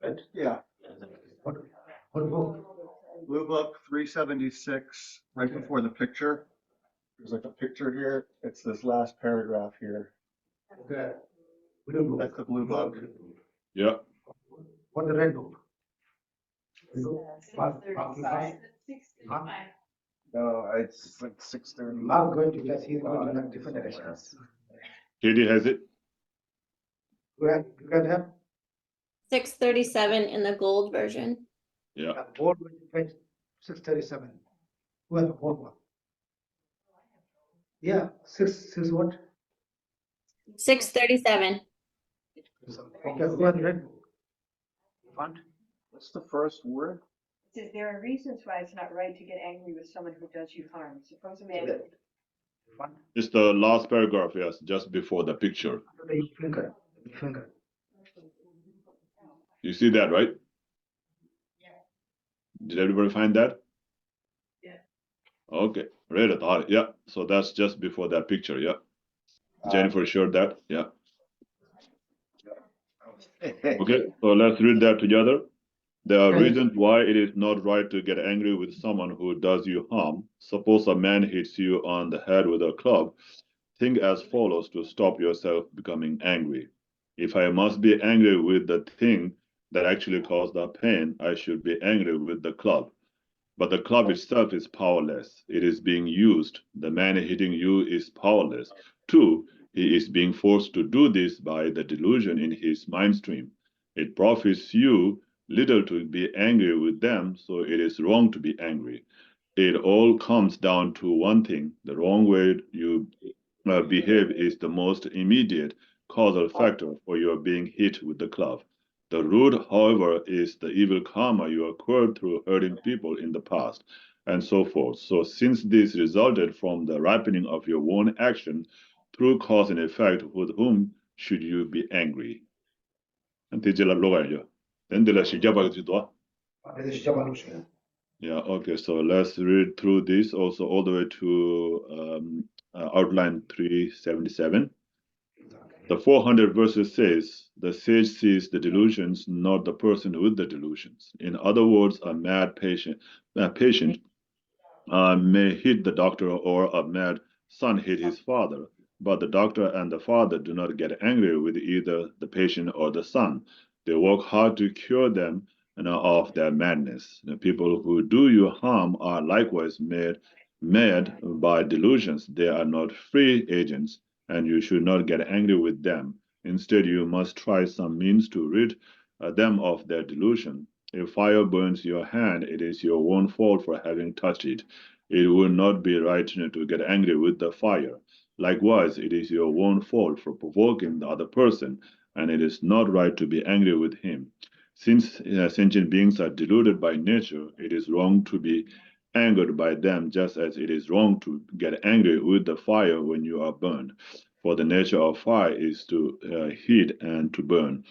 Right? yeah. What book? Blue book 376, right before the picture. There's like a picture here. It's this last paragraph here. Okay. Blue book. That's the blue book. Yeah. What the red book? 635. No, it's like 6:30. Mark going to class, he's going to have different directions. Katie has it. You can have 637 in the gold version. Yeah. a board with page 637. Who has a board one? Yeah, six what? 637. Okay, who has red book? You want? What's the first word? It says there are reasons why it's not right to get angry with someone who does you harm. Suppose a man. You want? It's the last paragraph, yes, just before the picture. The finger. Finger. You see that, right? Did everybody find that? Yeah. Okay, read it. Yeah, so that's just before that picture. Yeah. Jennifer showed that. Yeah. Okay, so let's read that together. There are reasons why it is not right to get angry with someone who does you harm. Suppose a man hits you on the head with a club. Think as follows to stop yourself becoming angry. If I must be angry with the thing that actually caused the pain, I should be angry with the club. But the club itself is powerless. It is being used. The man hitting you is powerless. Two, he is being forced to do this by the delusion in his mind stream. It profits you little to be angry with them, so it is wrong to be angry. It all comes down to one thing: the wrong way you behave is the most immediate causal factor for your being hit with the club. The root, however, is the evil karma you acquired through hurting people in the past, and so forth. So, since this resulted from the ripening of your own action through cause and effect, with whom should you be angry? Yeah, okay, so let's read through this also all the way to outline 377. The 400 verses says, the sage sees the delusions, not the person with the delusions. In other words, a patient may hit the doctor, or a mad son hit his father, but the doctor and the father do not get angry with either the patient or the son. They work hard to cure them of their madness. The people who do you harm are likewise mad by delusions. They are not free agents, and you should not get angry with them. Instead, you must try some means to rid them of their delusion. If fire burns your hand, it is your own fault for having touched it. It would not be right to get angry with the fire. Likewise, it is your own fault for provoking the other person, and it is not right to be angry with him. Since sentient beings are deluded by nature, it is wrong to be angered by them, just as it is wrong to get angry with the fire when you are burned. For the nature of fire is to heat and to burn.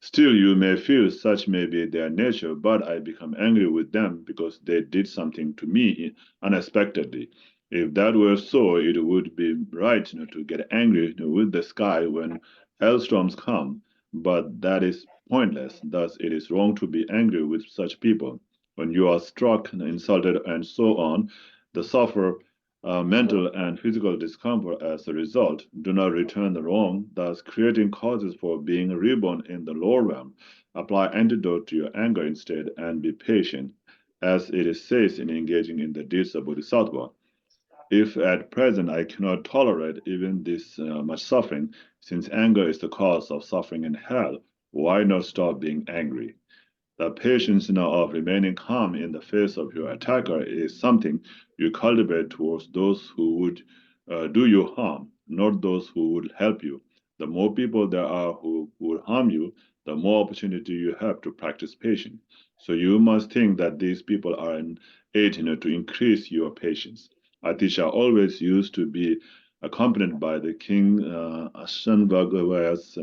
Still, you may feel such may be their nature, but I become angry with them because they did something to me unexpectedly. If that were so, it would be right to get angry with the sky when hailstorms come, but that is pointless. Thus, it is wrong to be angry with such people. When you are struck, insulted, and so on, the suffer mental and physical discomfort as a result. Do not return the wrong, thus creating causes for being reborn in the lower realm. Apply antidote to your anger instead and be patient, as it is says in engaging in the deeds of Bodhisattva. If at present I cannot tolerate even this much suffering, since anger is the cause of suffering in hell, why not stop being angry? The patience of remaining calm in the face of your attacker is something you cultivate towards those who would do you harm, not those who would help you. The more people there are who would harm you, the more opportunity you have to practice patience. So you must think that these people are an aid to increase your patience. Atisha always used to be accompanied by the king Ashangagawaya's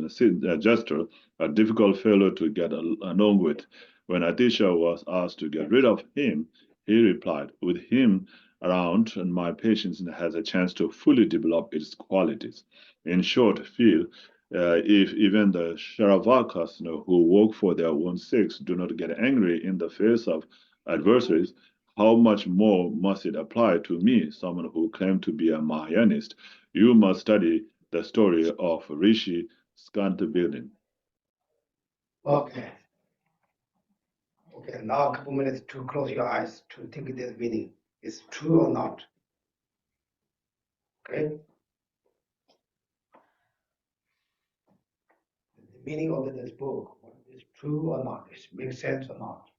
gesture, a difficult fellow to get along with. When Atisha was asked to get rid of him, he replied, with him around, and my patience has a chance to fully develop its qualities. In short, feel if even the Sharavakas who work for their own sakes do not get angry in the face of adversaries, how much more must it apply to me, someone who claimed to be a Mahayanist? You must study the story of Rishi Skantabildin. Okay. Okay, now a couple minutes to close your eyes to think this meaning is true or not. Okay? The meaning of this book is true or not, it makes sense or not.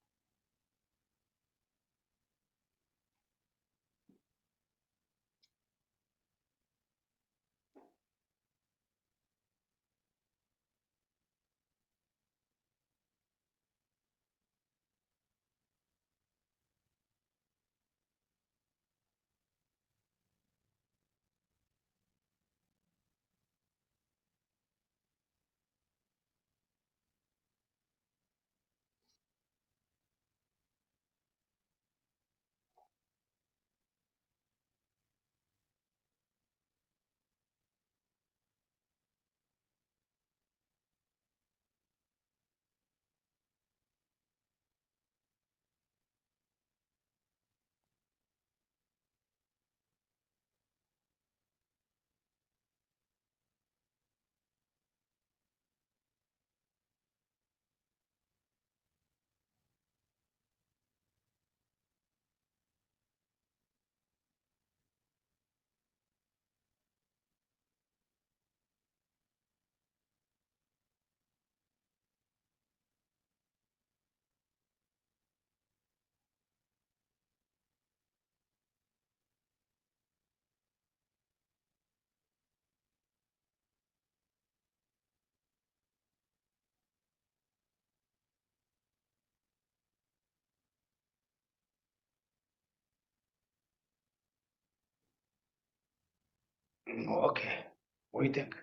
Okay, what do you think?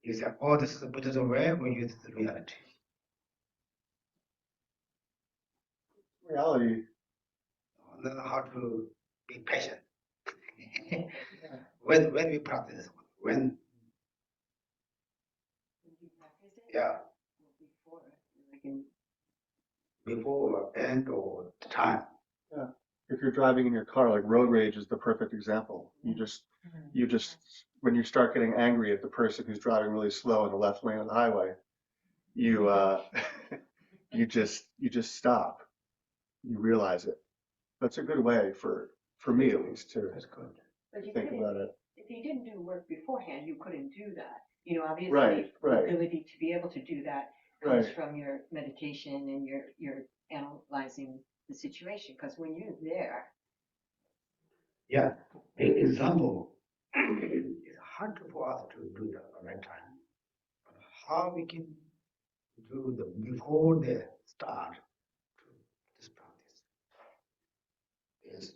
You say, oh, this is a Buddhism way, or you this is reality? Reality. Learn how to be patient. when we practice, when yeah, before end or time. Yeah. If you're driving in your car, like road rage is the perfect example. You just, when you start getting angry at the person who's driving really slow in the left lane of the highway, you, you just stop. You realize it. That's a good way for me at least to That's good. But you think couldn't, about it. if you didn't do work beforehand, you couldn't do that. You know, obviously, Right, the right. ability to be able to do that comes Right. from your meditation and your analyzing the situation. Because when you're there, Yeah, example, it's hard for us to do the right time. But how we can do the before they start to this practice is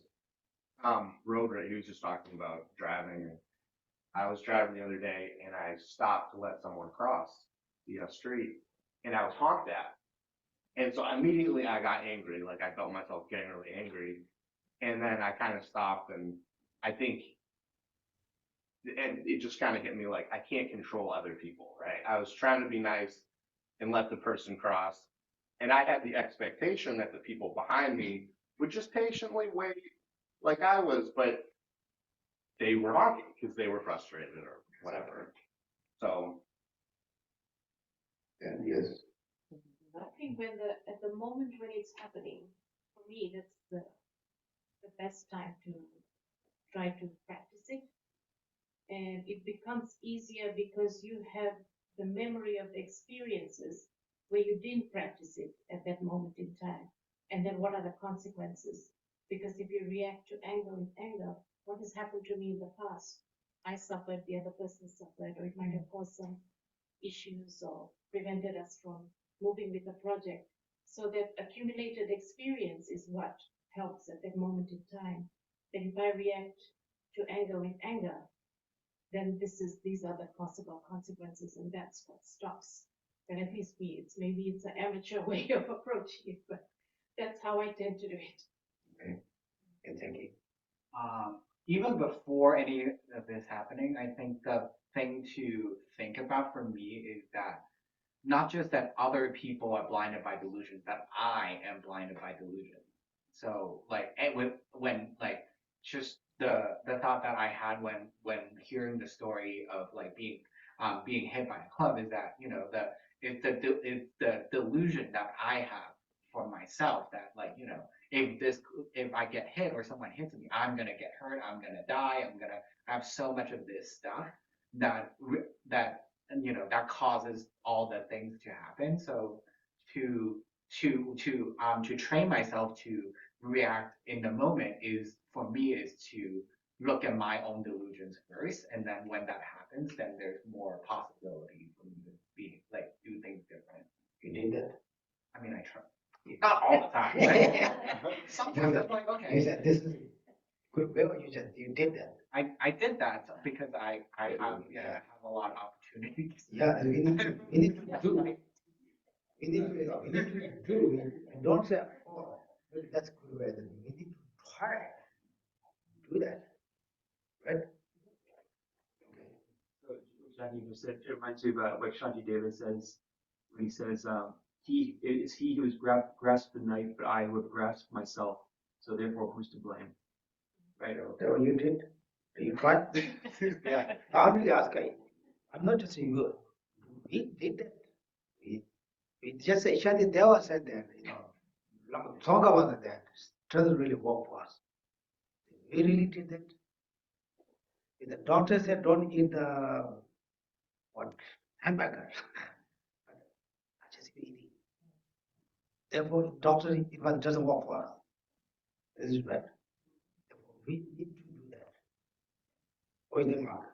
Road rage. He was just talking about driving. I was driving the other day and I stopped to let someone cross the street, and I was honked at. And so immediately I got angry, like I felt myself getting really angry. And then I kind of stopped, and I think, and it just kind of hit me like I can't control other people, right? I was trying to be nice and let the person cross. And I had the expectation that the people behind me would just patiently wait like I was, but they were honking because they were frustrated or whatever. So, and yes, I think at the moment when it's happening, for me, that's the best time to try to practice it. And it becomes easier because you have the memory of the experiences where you didn't practice it at that moment in time. And then what are the consequences? Because if you react to anger with anger, what has happened to me in the past? I suffered, the other person suffered, or it might have caused some issues or prevented us from moving with the project. So that accumulated experience is what helps at that moment in time. That if I react to anger with anger, then these are the possible consequences, and that's what stops. And at least me, maybe it's an amateur way of approaching it, but that's how I tend to do it. okay, and thank you. Even before any of this happening, I think the thing to think about for me is that not just that other people are blinded by delusions, that I am blinded by delusions. So like when like just the thought that I had when hearing the story of like being hit by a club is that it's the delusion that I have for myself that like if I get hit or someone hits me, I'm gonna get hurt, I'm gonna die, I'm gonna have so much of this stuff that that that causes all the things to happen. So to to train myself to react in the moment is for me is to look at my own delusions first, and then when that happens, then there's more possibility for me to be like do things different. You did that. I mean, I try. Not all the time. Right? Sometimes it's like You okay. said this is good. Well, you did that. I did that because I have have a lot of opportunities. Yeah, we need to do. We need to do. Don't say, oh, well, that's good way. We need to try to do that, right? So, Johnny just said, it reminds me about what Shanti Deva says when he says, he is he who has grasped the knife, but I who have grasped myself. So therefore, who's to blame? Right? Whatever you did, you tried. Yeah, I'm really asking. I'm not just saying good. We did that. We just say, Shadi Deva said that, Sangha was that. It doesn't really work for us. We really did that. If the doctor said don't eat the hamburger, I just eating. Therefore, doctor it doesn't work for us. This is right. Therefore, we need to do that. What do you think, Mark?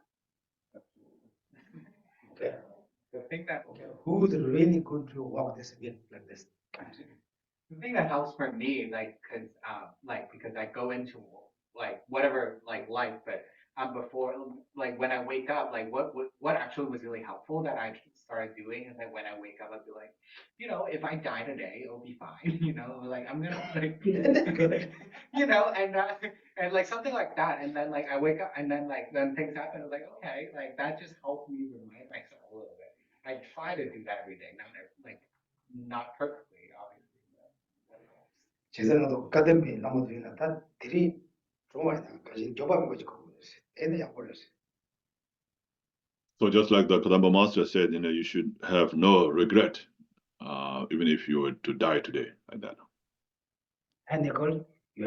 Okay. The thing that Who's really going to walk this again like this? the thing that helps for me, like, because I go into like whatever like life, but before, like when I wake up, like what actually was really helpful that I started doing is that when I wake up, I'd be like, if I die today, it'll be fine. Like I'm gonna like, and like something like that. And then like I wake up, and then like then things happen. I was like, okay, like that just helped me remind myself a little bit. I try to do that every day, not perfectly, obviously. 제자나도 가dem이 나머지는 다 들이 좋아요. 가진 조밥이 거지 그거. 애는 약 올렸어. So just like the Kadamba master said, you should have no regret, even if you were to die today, like that. And Nicole, you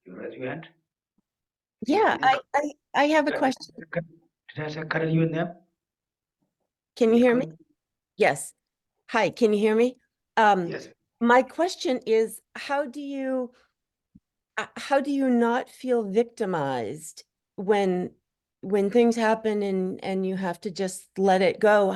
raise your hand. Yeah, I have a question. Did I say Carol, your name? Can you hear me? Yes. Hi, can you hear me? Yes. My question is, how do you not feel victimized when things happen and you have to just let it go?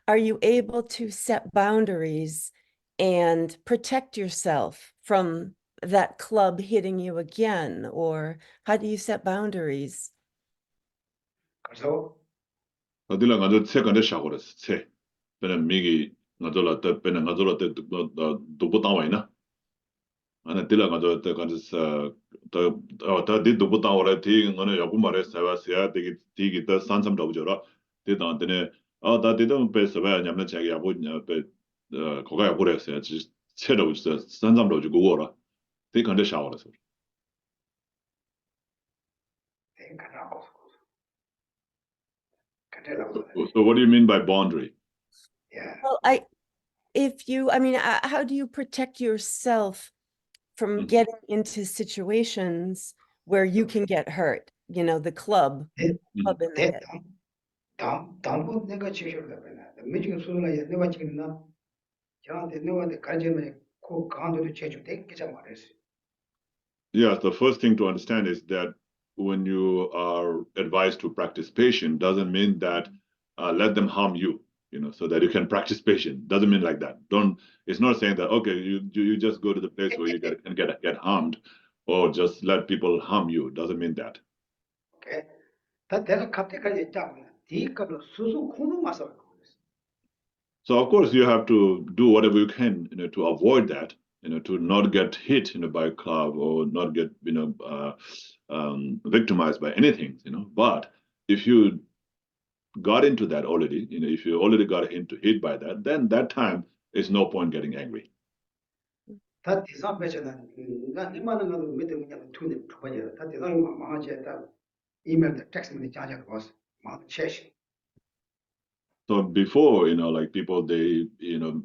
Are you able to set boundaries and protect yourself from that club hitting you again? Or how do you set boundaries? So, 어디라 가서 새 건데 샤고랬어. 새. 배는 미기 가져라 때 배는 가져라 때 도보 나와이나. 안에 들라 가져 때 가서 더 도보 나와라 뒤 거는 여부 말했어요. 세야 되게 되게 더 산삼 잡으죠라. 대단한데 다 대단 배서 왜 냐면 자기 아버 배 거가야 그랬어요. 새로 있어 산삼 주고 오라. 되게 건데 샤고랬어. So what do you mean by boundary? Yeah. Well, how do you protect yourself from getting into situations where you can get hurt? The club in the head. 다음번 내가 지시를 해야 돼. 미중 수능에 내가 지금나 저한테 내가 가르치면 그 강도도 제주 되게 말했어. Yeah, the first thing to understand is that when you are advised to practice patience, doesn't mean that let them harm you, so that you can practice patience. Doesn't mean like that. It's not saying that, okay, you just go to the place where you get harmed, or just let people harm you. Doesn't mean that. Okay. 다 내가 갑자기 있자면 뒤값을 수수 공부 마서. So of course you have to do whatever you can, to avoid that, to not get hit, by a club or not get, victimized by anything, But if you got into that already, if you already got hit by that, then that time is no point getting angry. 다 디자인에서는 나 이만한 거 믿으면 그냥 투는 투바지라. 다 디자인 망하지다. 이메일 텍스트 자자도 was 망 체시. So before, like people, they,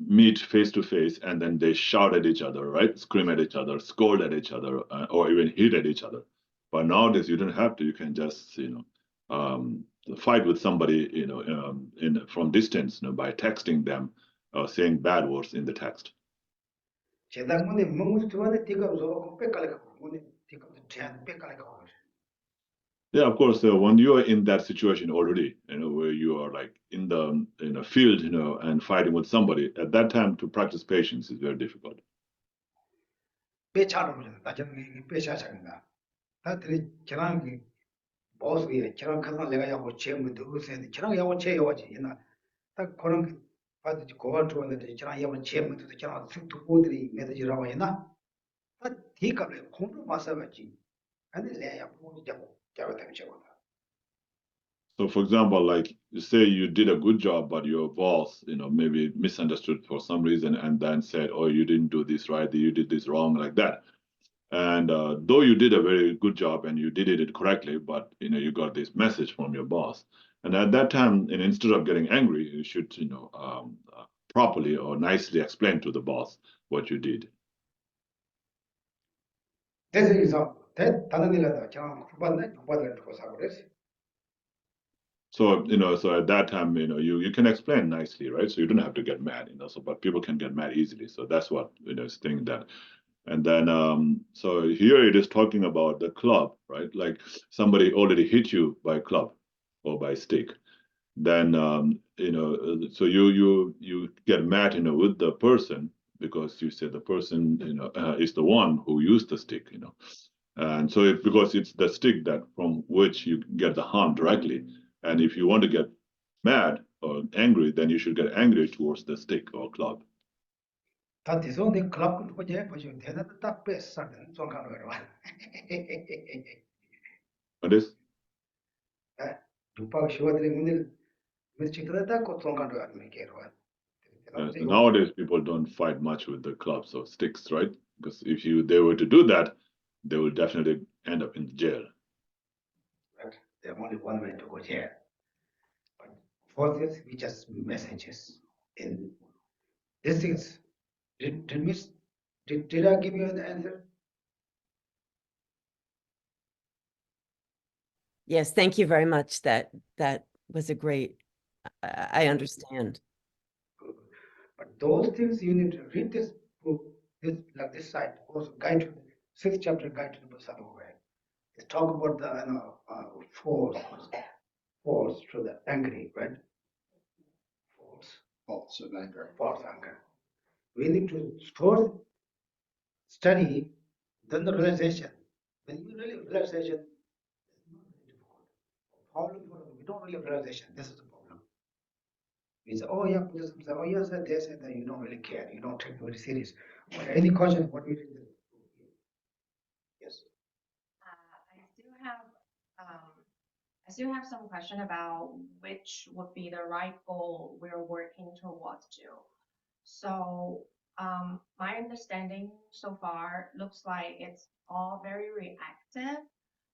meet face to face and then they shout at each other, right? Scream at each other, scold at each other, or even hit at each other. But nowadays you don't have to. You can just, fight with somebody, from distance, by texting them or saying bad words in the text. 제당문에 멍을 두안에 뒤가서 빽깔까. 문에 뒤가서 제한 빽깔까. Yeah, of course. When you are in that situation already, where you are like in the field, and fighting with somebody, at that time to practice patience is very difficult. 배차로 나중에 배차장가. 다들이 저랑 보스에 저랑 가서 내가 야고 제문 두고서 저랑 야고 제요지 이나 딱 그런 받지 고발 좋은데 저랑 야고 제문도 저랑 두고들이 메시지라고 했나? 다 뒤값을 공부 마사가지. 아니 내가 보고 잡고 So for example, like you say you did a good job, but your boss, maybe misunderstood for some reason and then said, oh, you didn't do this right, you did this wrong, like that. And though you did a very good job and you did it correctly, but you got this message from your boss. And at that time, instead of getting angry, you should, properly or nicely explain to the boss what you did. So, so at that time, you can explain nicely, right? So you don't have to get mad, but people can get mad easily. So that's what, is thing that. And then, so here it is talking about the club, right? Like somebody already hit you by a club or by a stick. Then, so you get mad, with the person because you said the person, is the one who used the stick, And so because it's the stick that from which you get the harm directly. And if you want to get mad or angry, then you should get angry towards the stick or club. 다 대성된 클럽 그거 제 보시면 대단한 딱 뺐어는 좀 가는 거로. What is? 두박 시와들이 문을 미치더라 딱 좀 가는 거 아니게 로. So nowadays people don't fight much with the clubs or sticks, right? Because if they were to do that, they will definitely end up in jail. Right. There's only one way to go jail. But for this, we just messages. In these things, did I give you the answer? Yes, thank you very much. That was a great, I understand. But those things you need to read this book, like this side, also guide to the 6th chapter, guide to the Buddhahood. It's talk about the force to the angry, right? Faults of anger. Force anger. We need to first study, then the realization. When you really realization, it's not very difficult. Problem for we don't really realization. This is the problem. We say, oh yeah, Buddhism said, oh yes, they said that you don't really care, you don't take it very serious. Any question? What we do? Yes. I still have some question about which would be the right goal we're working towards to. So my understanding so far looks like it's all very reactive.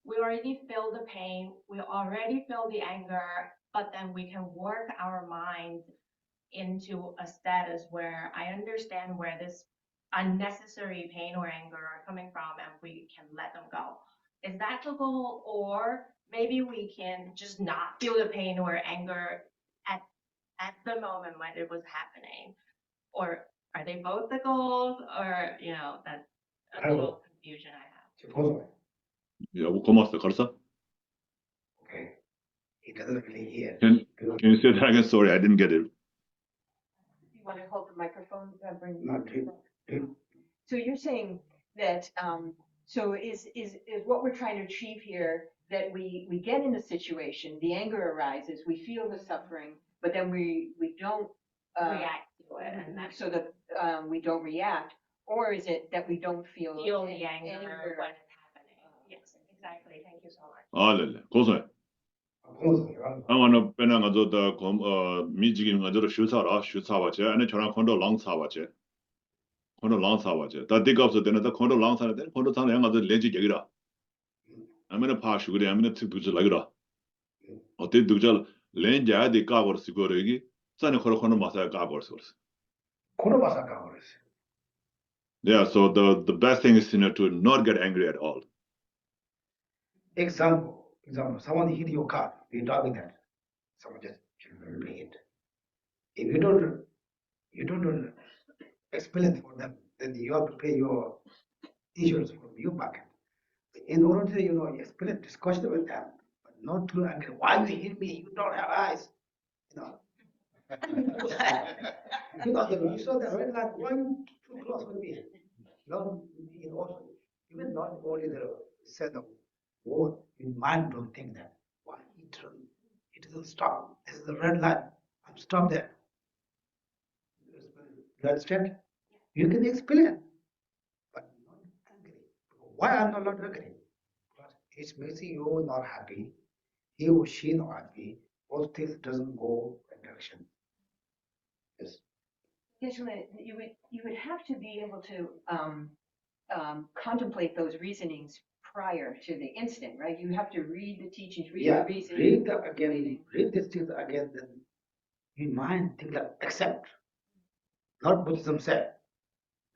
We already feel the pain, we already feel the anger, but then we can work our mind into a status where I understand where this unnecessary pain or anger are coming from and we can let them go. Is that the goal? Or maybe we can just not feel the pain or anger at the moment when it was happening? Or are they both the goals? Or, that's a little confusion I have. Yeah, 고마웠어. 걸었어? Okay. He doesn't really hear. Can you say that again? Sorry, I didn't get it. You want to hold the microphone? Not him. So you're saying that, so is what we're trying to achieve here that we get in a situation, the anger arises, we feel the suffering, but then we don't React to it, and that's so that we don't react, or is it that we don't feel the anger when it's happening? Yes, exactly. Thank you so much. 알레, 고소해. angano pena nga zo da mi jigi nga zo shu sa ba che ane chona kondo lang sa ba che da dig up so da kondo lang sa de kondo sang nga zo leji yegira amena pa shu gre amena tu du la gira o te du jal len ja de ka gor si gore gi sane kondo ma sa ka gor so kondo ma sa ka gor. Yeah, so the best thing is to not get angry at all. Example, someone hit your car, you talk with that. Someone just pay it. If you don't explain for them, then you have to pay your issues from your pocket. In order to explain, discuss with them, but not to angry. Why you hit me? You don't have eyes. You saw the red light going too close with me. Even not only the set of word, your mind don't think that. Why it doesn't stop? This is the red light. I'm stopped there. You understand? You can explain, but not angry. Why I'm not angry? Because it's making you not happy. He or she not happy. All things doesn't go in direction. Yes. You would have to be able to contemplate those reasonings prior to the incident, right? You have to read the teachings, read the reasoning. Read these things again, then your mind think that accept. Not Buddhism said,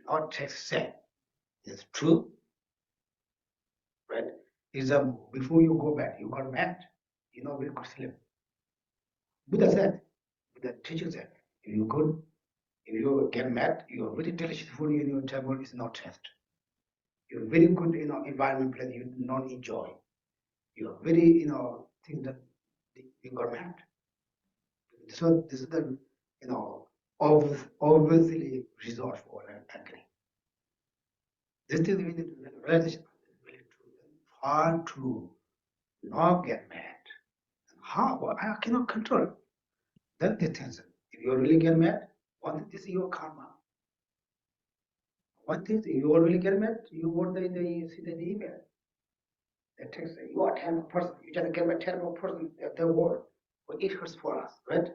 not text said. It's true. Right? Example, before you go back, you got mad, very good sleep. Buddha teacher said, if you get mad, your very delicious food in your table is not taste. You're very good, environment place you do not enjoy. You're very, things that you got mad. So this is the, obviously resort for angry. This is really realization. Really true. hard to not get mad. How? Well, I cannot control it. Then the tension. If you really get mad, this is your karma. What is if you really get mad, you want the see the email. The text you are a terrible person. You just get a terrible person of the world. But it hurts for us, right?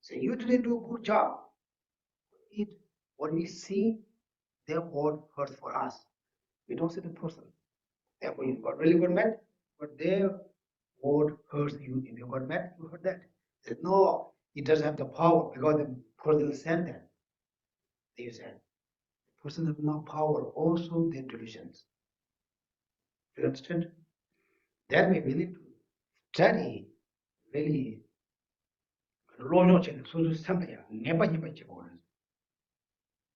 So you didn't do a good job. It what we see, their word hurts for us. We don't see the person. Therefore, you got really good mad, but their word hurts you. If you got mad, you heard that. Said, no, it doesn't have the power because the person sent them. They said, the person has no power, also their delusions. Do you understand? That way we need to study really.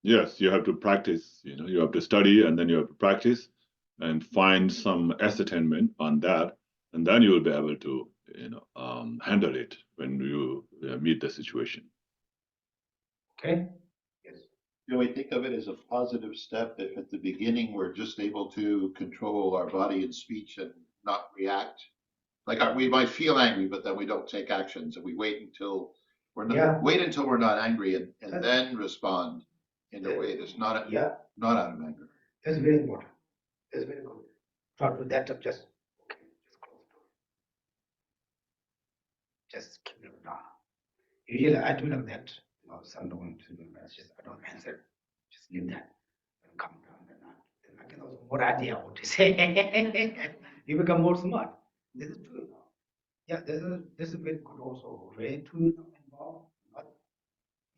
Yes, you have to practice, you have to study and then you have to practice and find some ascertainment on that, and then you will be able to, handle it when you meet the situation. Okay? Yes. We think of it as a positive step if at the beginning we're just able to control our body and speech and not react. Like we might feel angry, but then we don't take actions, and we wait until we're not angry and then respond in a way that's not out of anger. That's very important. That's very good. Not with that of just okay, just close the door. Just keep it down. Usually I do like that. Some don't do messages. I don't answer. Just leave that and come down. Then I get also more idea what to say. You become more smart. This is true. Yeah, this is very good also way to involve, not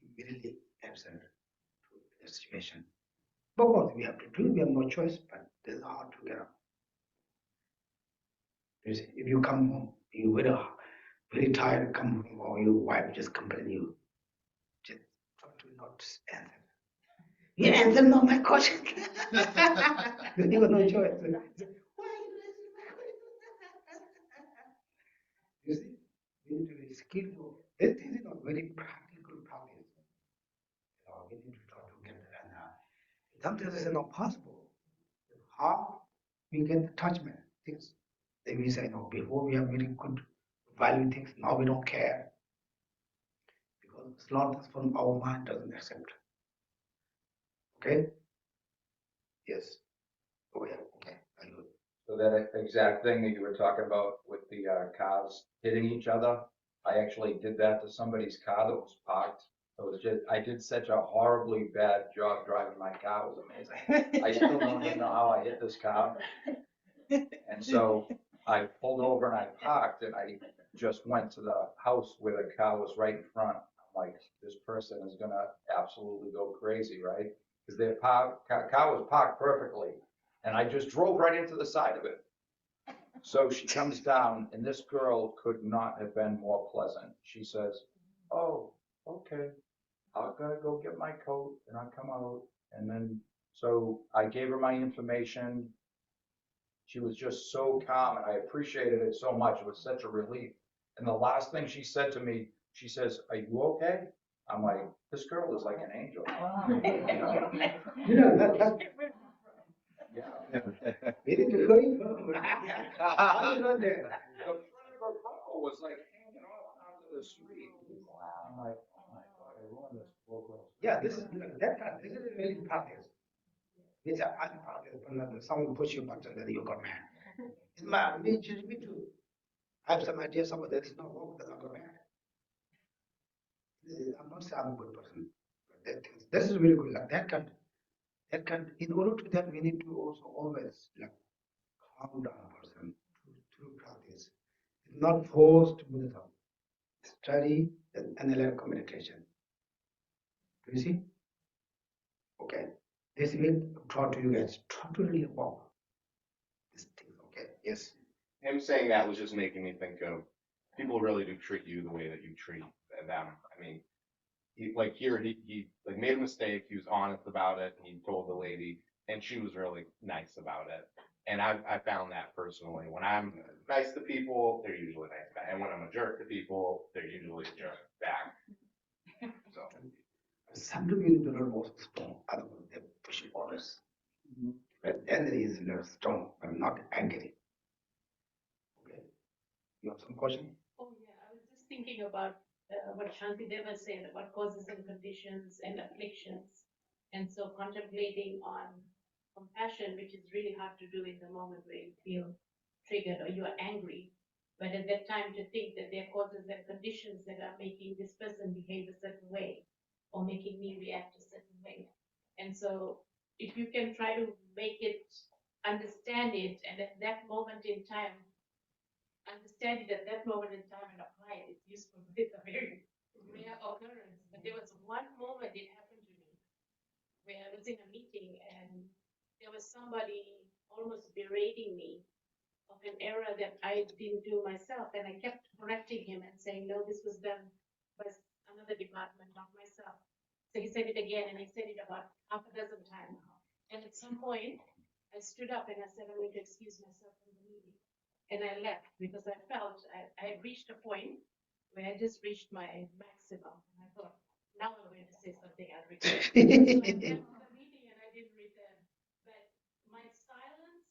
immediately answer to the situation. But what we have to do, we have no choice, but this is hard to get up. You see, if you come home, you very tired, come home, or your wife just complain you, just try to not answer. You answer not my question. You have no choice. You see, we need to be skillful. This is not very practical practice. We need to try to get it. And sometimes it's not possible. How we get attachment things. Then we say, no, before we have very good value things, now we don't care. Because slowness from our mind doesn't accept. Okay? Yes. Oh yeah, okay. So that exact thing that you were talking about with the cars hitting each other, I actually did that to somebody's car that was parked. It was just, I did such a horribly bad job driving my car. It was amazing. I still don't even know how I hit this car. And so I pulled over and I parked, and I just went to the house where the car was right in front. I'm like, this person is gonna absolutely go crazy, right? Because their car was parked perfectly, and I just drove right into the side of it. So she comes down, and this girl could not have been more pleasant. She says, oh, okay, I'm gonna go get my coat, and I'll come out. And then, so I gave her my information. She was just so calm, and I appreciated it so much. It was such a relief. And the last thing she said to me, she says, are you okay? I'm like, this girl is like an angel. Yeah. We need to go in. How you know that? The front of her car was like hanging off onto the street. I'm like, oh my God, I ruined this poor girl. Yeah, this is really practice. It's an unpractice. Someone push your button that you got mad. It's mad. Me too. I have some idea. Some of that is not wrong, but I got mad. I'm not saying I'm a good person. But this is really good. Like that can. In order to that, we need to also always like calm down a person to practice. It's not forced Buddhism. Study and analyze communication. Do you see? Okay. This will taught to you guys. Try to really walk this thing. Okay. Yes. Him saying that was just making me think of people really do treat you the way that you treat them. I mean, he like made a mistake. He was honest about it. He told the lady, and she was really nice about it. And I found that personally. When I'm nice to people, they're usually nice back. And when I'm a jerk to people, they're usually a jerk back. So sometimes you need to learn also strong. Otherwise, they push orders. But then there is learn strong, but not angry. have some question? Oh, yeah, I was just thinking about what Shantideva said about causes and conditions and afflictions. And so contemplating on compassion, which is really hard to do in the moment where you feel triggered or you are angry. But at that time to think that there are causes and conditions that are making this person behave a certain way or making me react a certain way. And so if you can try to make it, understand it, and at that moment in time, understand it at that moment in time and apply it, it's useful. It's a very rare occurrence. But there was one moment it happened to me where I was in a meeting and there was somebody almost berating me of an error that I didn't do myself. And I kept correcting him and saying, no, this was done by another department, not myself. So he said it again, and he said it about half a dozen times. And at some point, I stood up and I said, I'm going to excuse myself from the meeting. And I left because I felt I had reached a point where I just reached my maximum. And I thought, now I'm going to say something I'll regret. So I left the meeting and I didn't return. But my silence,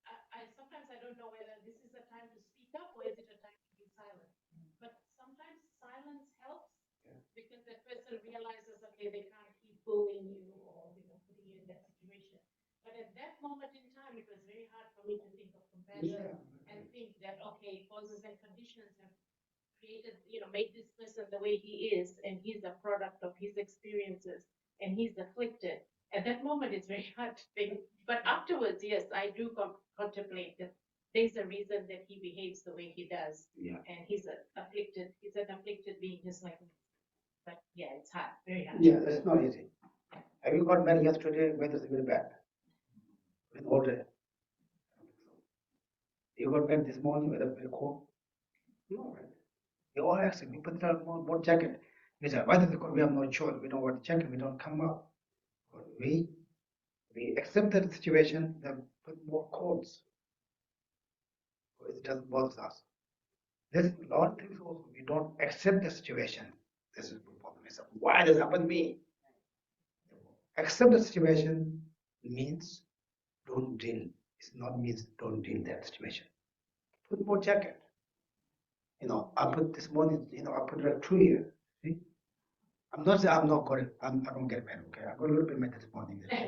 I sometimes I don't know whether this is a time to speak up or is it a time to be silent. But sometimes silence helps because that person realizes, okay, they can't keep bullying you or putting you in that situation. But at that moment in time, it was very hard for me to think of compassion and think that, okay, causes and conditions have created, made this person the way he is, and he's a product of his experiences, and he's afflicted. At that moment, it's very hard to think. But afterwards, yes, I do contemplate that there's a reason that he behaves the way he does. Yeah. And he's an afflicted being just like me. But yeah, it's hard, very hard. Yeah, that's not easy. Have you got married yesterday? Weather is very bad. With all day. You got back this morning, weather very cold. No, right? You all asking me, put on more jacket. We said, why does it cold? We have no choice. We don't want the jacket. We don't come up. But we accepted the situation, then put more coats. So it doesn't bother us. There's a lot of things also. We don't accept the situation. This is what bothers me. Why does it happen to me? Accept the situation means don't deal. It's not means don't deal that situation. Put more jacket. I put this morning, I put like 2 years. See? I'm not saying I'm not good. I don't get mad, okay? I got a little bit mad this morning. Well,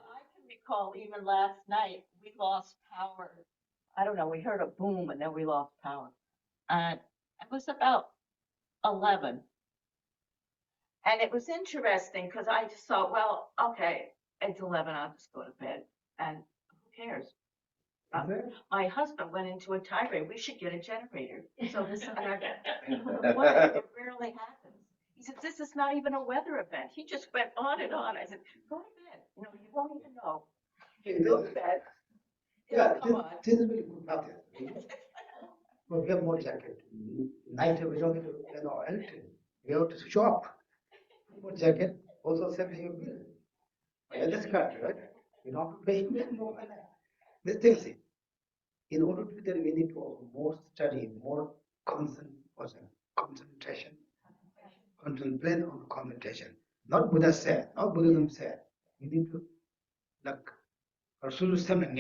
I can recall even last night, we lost power. I don't know, we heard a boom and then we lost power. And it was about 11. And it was interesting because I just thought, well, okay, it's 11, I'll just go to bed. And who cares? My husband went into a tirade. We should get a generator. So this, and I what? It rarely happens. He said, this is not even a weather event. He just went on and on. I said, go to bed. You won't even know. Go to bed. Yeah, this is very good practice. Well, we have more jacket. Night we don't get anything. We have to shop. More jacket, also saving your bill. Yeah, that's correct, right? You don't have to pay more than that. This thing is, in order to do that, we need to also more study, more concentration, contemplate on concentration. Not Buddha said, not Buddhism said. We need to, like, Rasul said,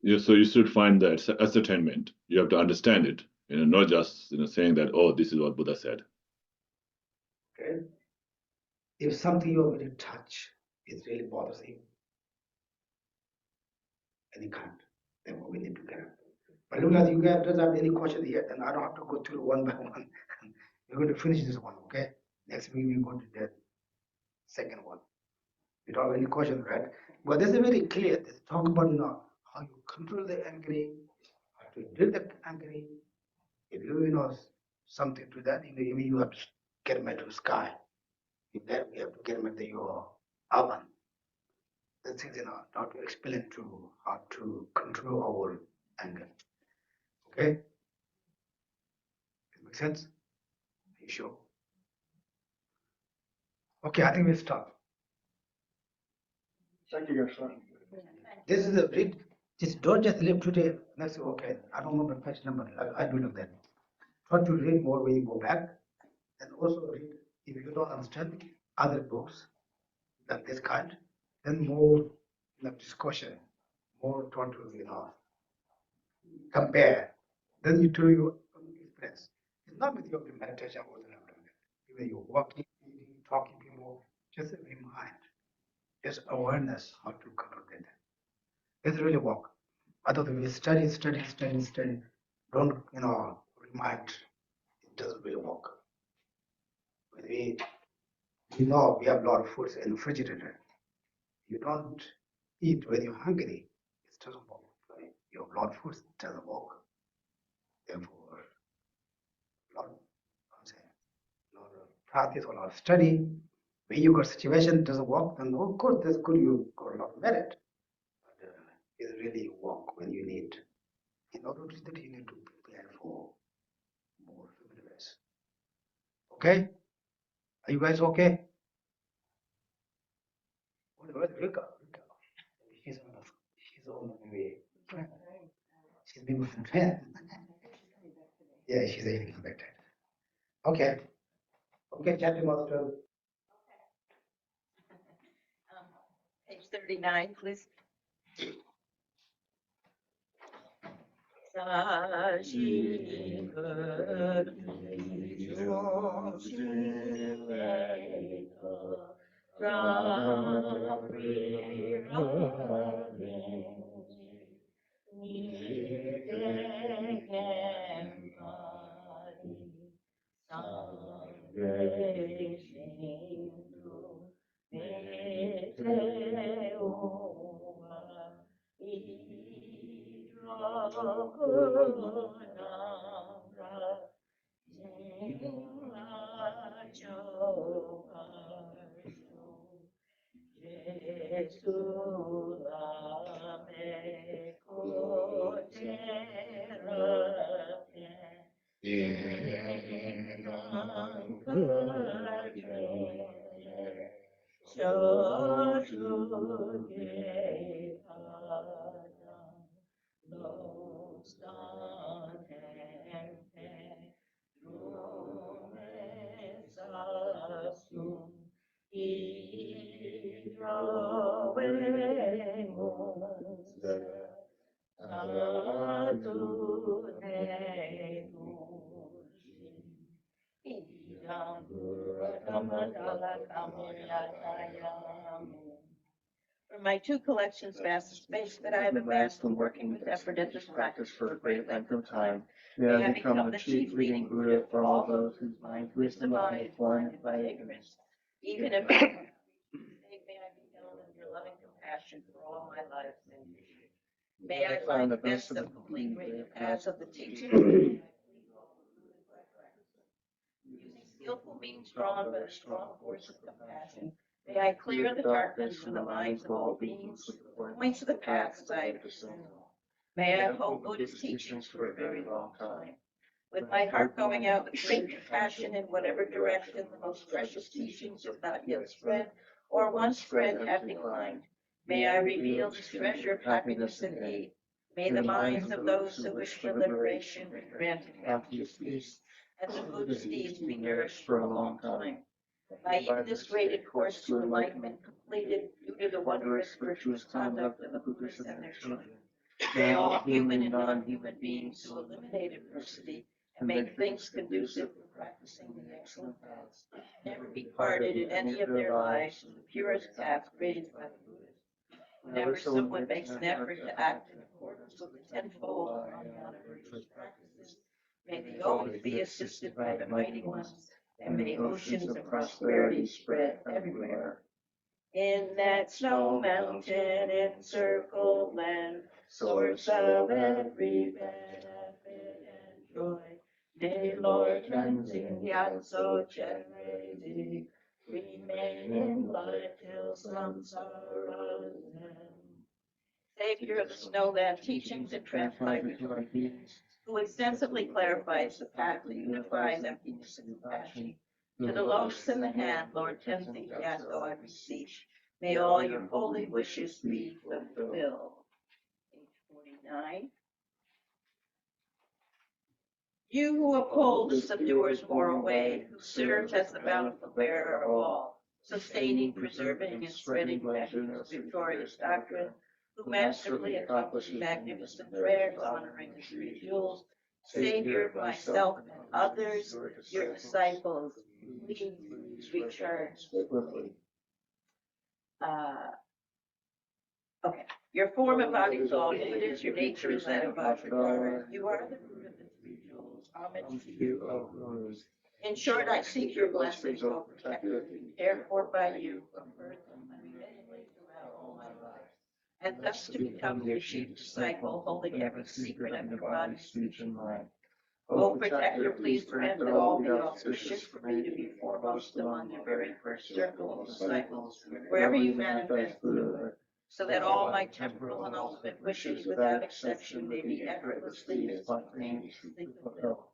Yeah, so you should find that ascertainment. You have to understand it, not just saying that, oh, this is what Buddha said. Okay. If something you already touch, it really bothers you, and you can't, then we need to get up. But look at you guys don't have any question yet, and I don't have to go through one by one. We're going to finish this one, okay? Next week we go to the second one. You don't have any question, right? But this is very clear. This talk about how you control the angry, how to deal the angry. If you something to that, maybe you have to get them into the sky. If that we have to get them into your oven. The things how to explain to how to control our anger. Okay? It makes sense? Are you sure? Okay, I think we'll stop. Thank you, Geshe. This is a read. Just don't just live today. Next, okay. I don't know the page number. I do like that. Try to read more when you go back, and also read if you don't understand other books like this kind. then more discussion, more trying to compare. Then you do your own experience. It's not with your meditation or the even you're walking, eating, talking to people, just remind, just awareness how to control that. It's really work. Otherwise, we study. Don't remind. It doesn't really work. When we know we have a lot of foods in the refrigerator. You don't eat when you're hungry. It doesn't work. Right? You have a lot of foods. It doesn't work. Therefore, a lot, I'm saying, a lot of practice, a lot of study. When you got situation doesn't work, then of course that's good. You got a lot of merit. But it really work when you need. In order to do that, you need to prepare for more familiars. Okay? Are you guys okay? Where's Rika? She's on the way. She's been with a friend. Yeah, she's eating back there. Okay. Okay, chapter master. Page 39, please. For my two collections, vast space that I have amassed from working with effort at this practice for a great length of time, may I become the chief leading Buddha for all those whose minds wisdom I have blinded by ignorance. Even if I may I be held in your loving compassion for all my life. May I find the best of complete great paths of the teaching. Using skillful means drawn by a strong force of compassion, may I clear the darkness from the minds of all beings with the points of the paths I have discerned. May I hold Buddha's teachings for a very long time, with my heart going out with great compassion in whatever direction the most precious teachings have not yet spread, or once spread have declined. May I reveal this treasure of happiness and aid. May the minds of those who wish for liberation be granted happiest peace, and the Buddha's deeds be nourished for a long time. By even this graded course to enlightenment completed due to the wondrous virtuous conduct of the Buddhas and their children, may all human and non-human beings who eliminate adversity and make things conducive for practicing the excellent paths never be parted in any of their lives from the purest path graded by the Buddhas. Whenever someone makes an effort to act in accordance with the tenfold Mahayana virtuous practices, may they always be assisted by the mighty ones, and may oceans of prosperity spread everywhere. In that snow mountain encircled land, source of every benefit and joy, may Lord Tenzin Gyatso Chenrezig remain in life till samsara's end. Savior of the Snowland teachings and transmigratory beings, who extensively clarifies the path that unifies emptiness and compassion, to the lotus in the hand, Lord Tenzin Gyatso, I beseech, may all your holy wishes be fulfilled. Page 49. You who uphold the subduer's moral way, who serves as the bountiful bearer of all, sustaining, preserving, and spreading Buddha's victorious doctrine, who masterfully accomplished magnificent prayers honoring the three jewels, Savior of myself and others, your disciples, please return swiftly. Okay. Your form and body is all Buddhist, your nature is that of Vajradhara. You are the root of the three jewels. Homage to you, O Gurus. In short, I seek your blessings, O protector, cared for by you, conferred them unremittingly throughout all my life. And thus to become your chief disciple, holding every secret of your body, speech, and mind. O protector, please grant that all be auspicious for me to be foremost among your very first circle of disciples, wherever you manifest Buddhahood, so that all my temporal and ultimate wishes, without exception, may be effortlessly and spontaneously fulfilled.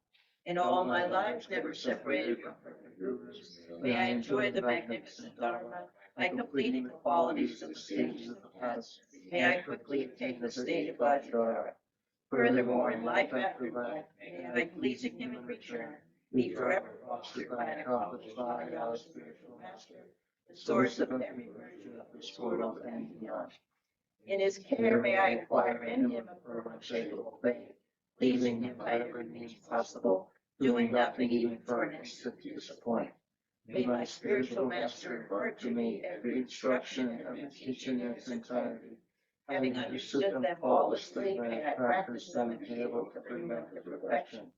In all my life, never separated from perfect gurus, may I enjoy the magnificent Dharma by completing the qualities of the stages of the paths. May I quickly attain the state of Vajradhara. Furthermore, in life after life, may I, pleasing him in return, be forever fostered by an accomplished Mahayana spiritual master, the source of every virtue of this world and beyond. In his care, may I acquire in him a firm, unshakable faith, pleasing him by every means possible, doing nothing even for an instant to disappoint. May my spiritual master impart to me every instruction of his teaching in its entirety. Having understood them flawlessly, may I practice them and be able to bring them to perfection.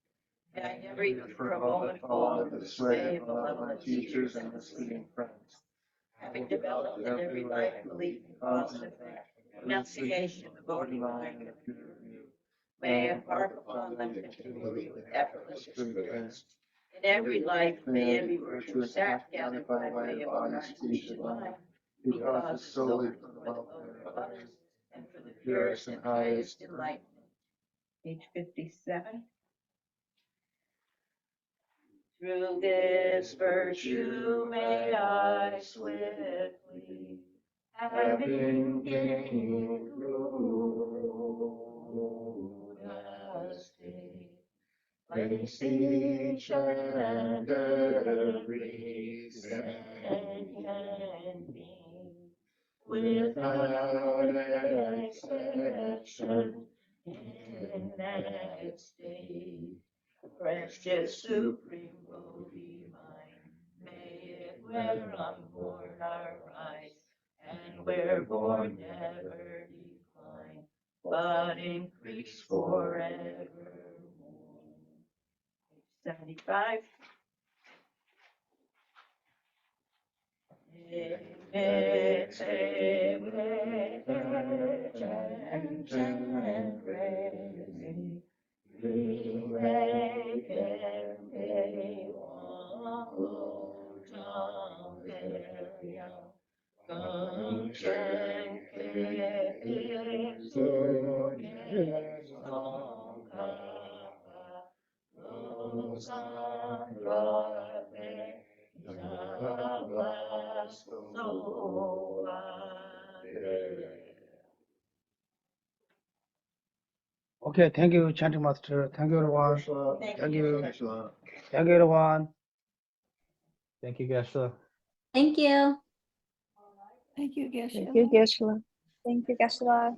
May I never even for a moment fall under the sway of malevolent teachers and misleading friends. Having developed in every life belief in cause and effect, renunciation, devotee mind, and a pure view, may I impart upon them continually with effortless experience. In every life, may every virtuous act gathered by way of honor, speech, and mind be causes solely for the welfare of others and for the purest and highest enlightenment. Page 57. Through this virtue may I swiftly, having gained Buddha's state, place each and every sentient being without exception in that state. Precious supreme Bodhi mind, may it where unborn arise, and where born never decline, but increase forevermore. 75. Okay, thank you, chanting master. Thank you, everyone. Thank you. Thank you, everyone. Thank you, Geshe. Thank you. Thank you, Geshe. Thank you, Geshe. Thank you, Geshe.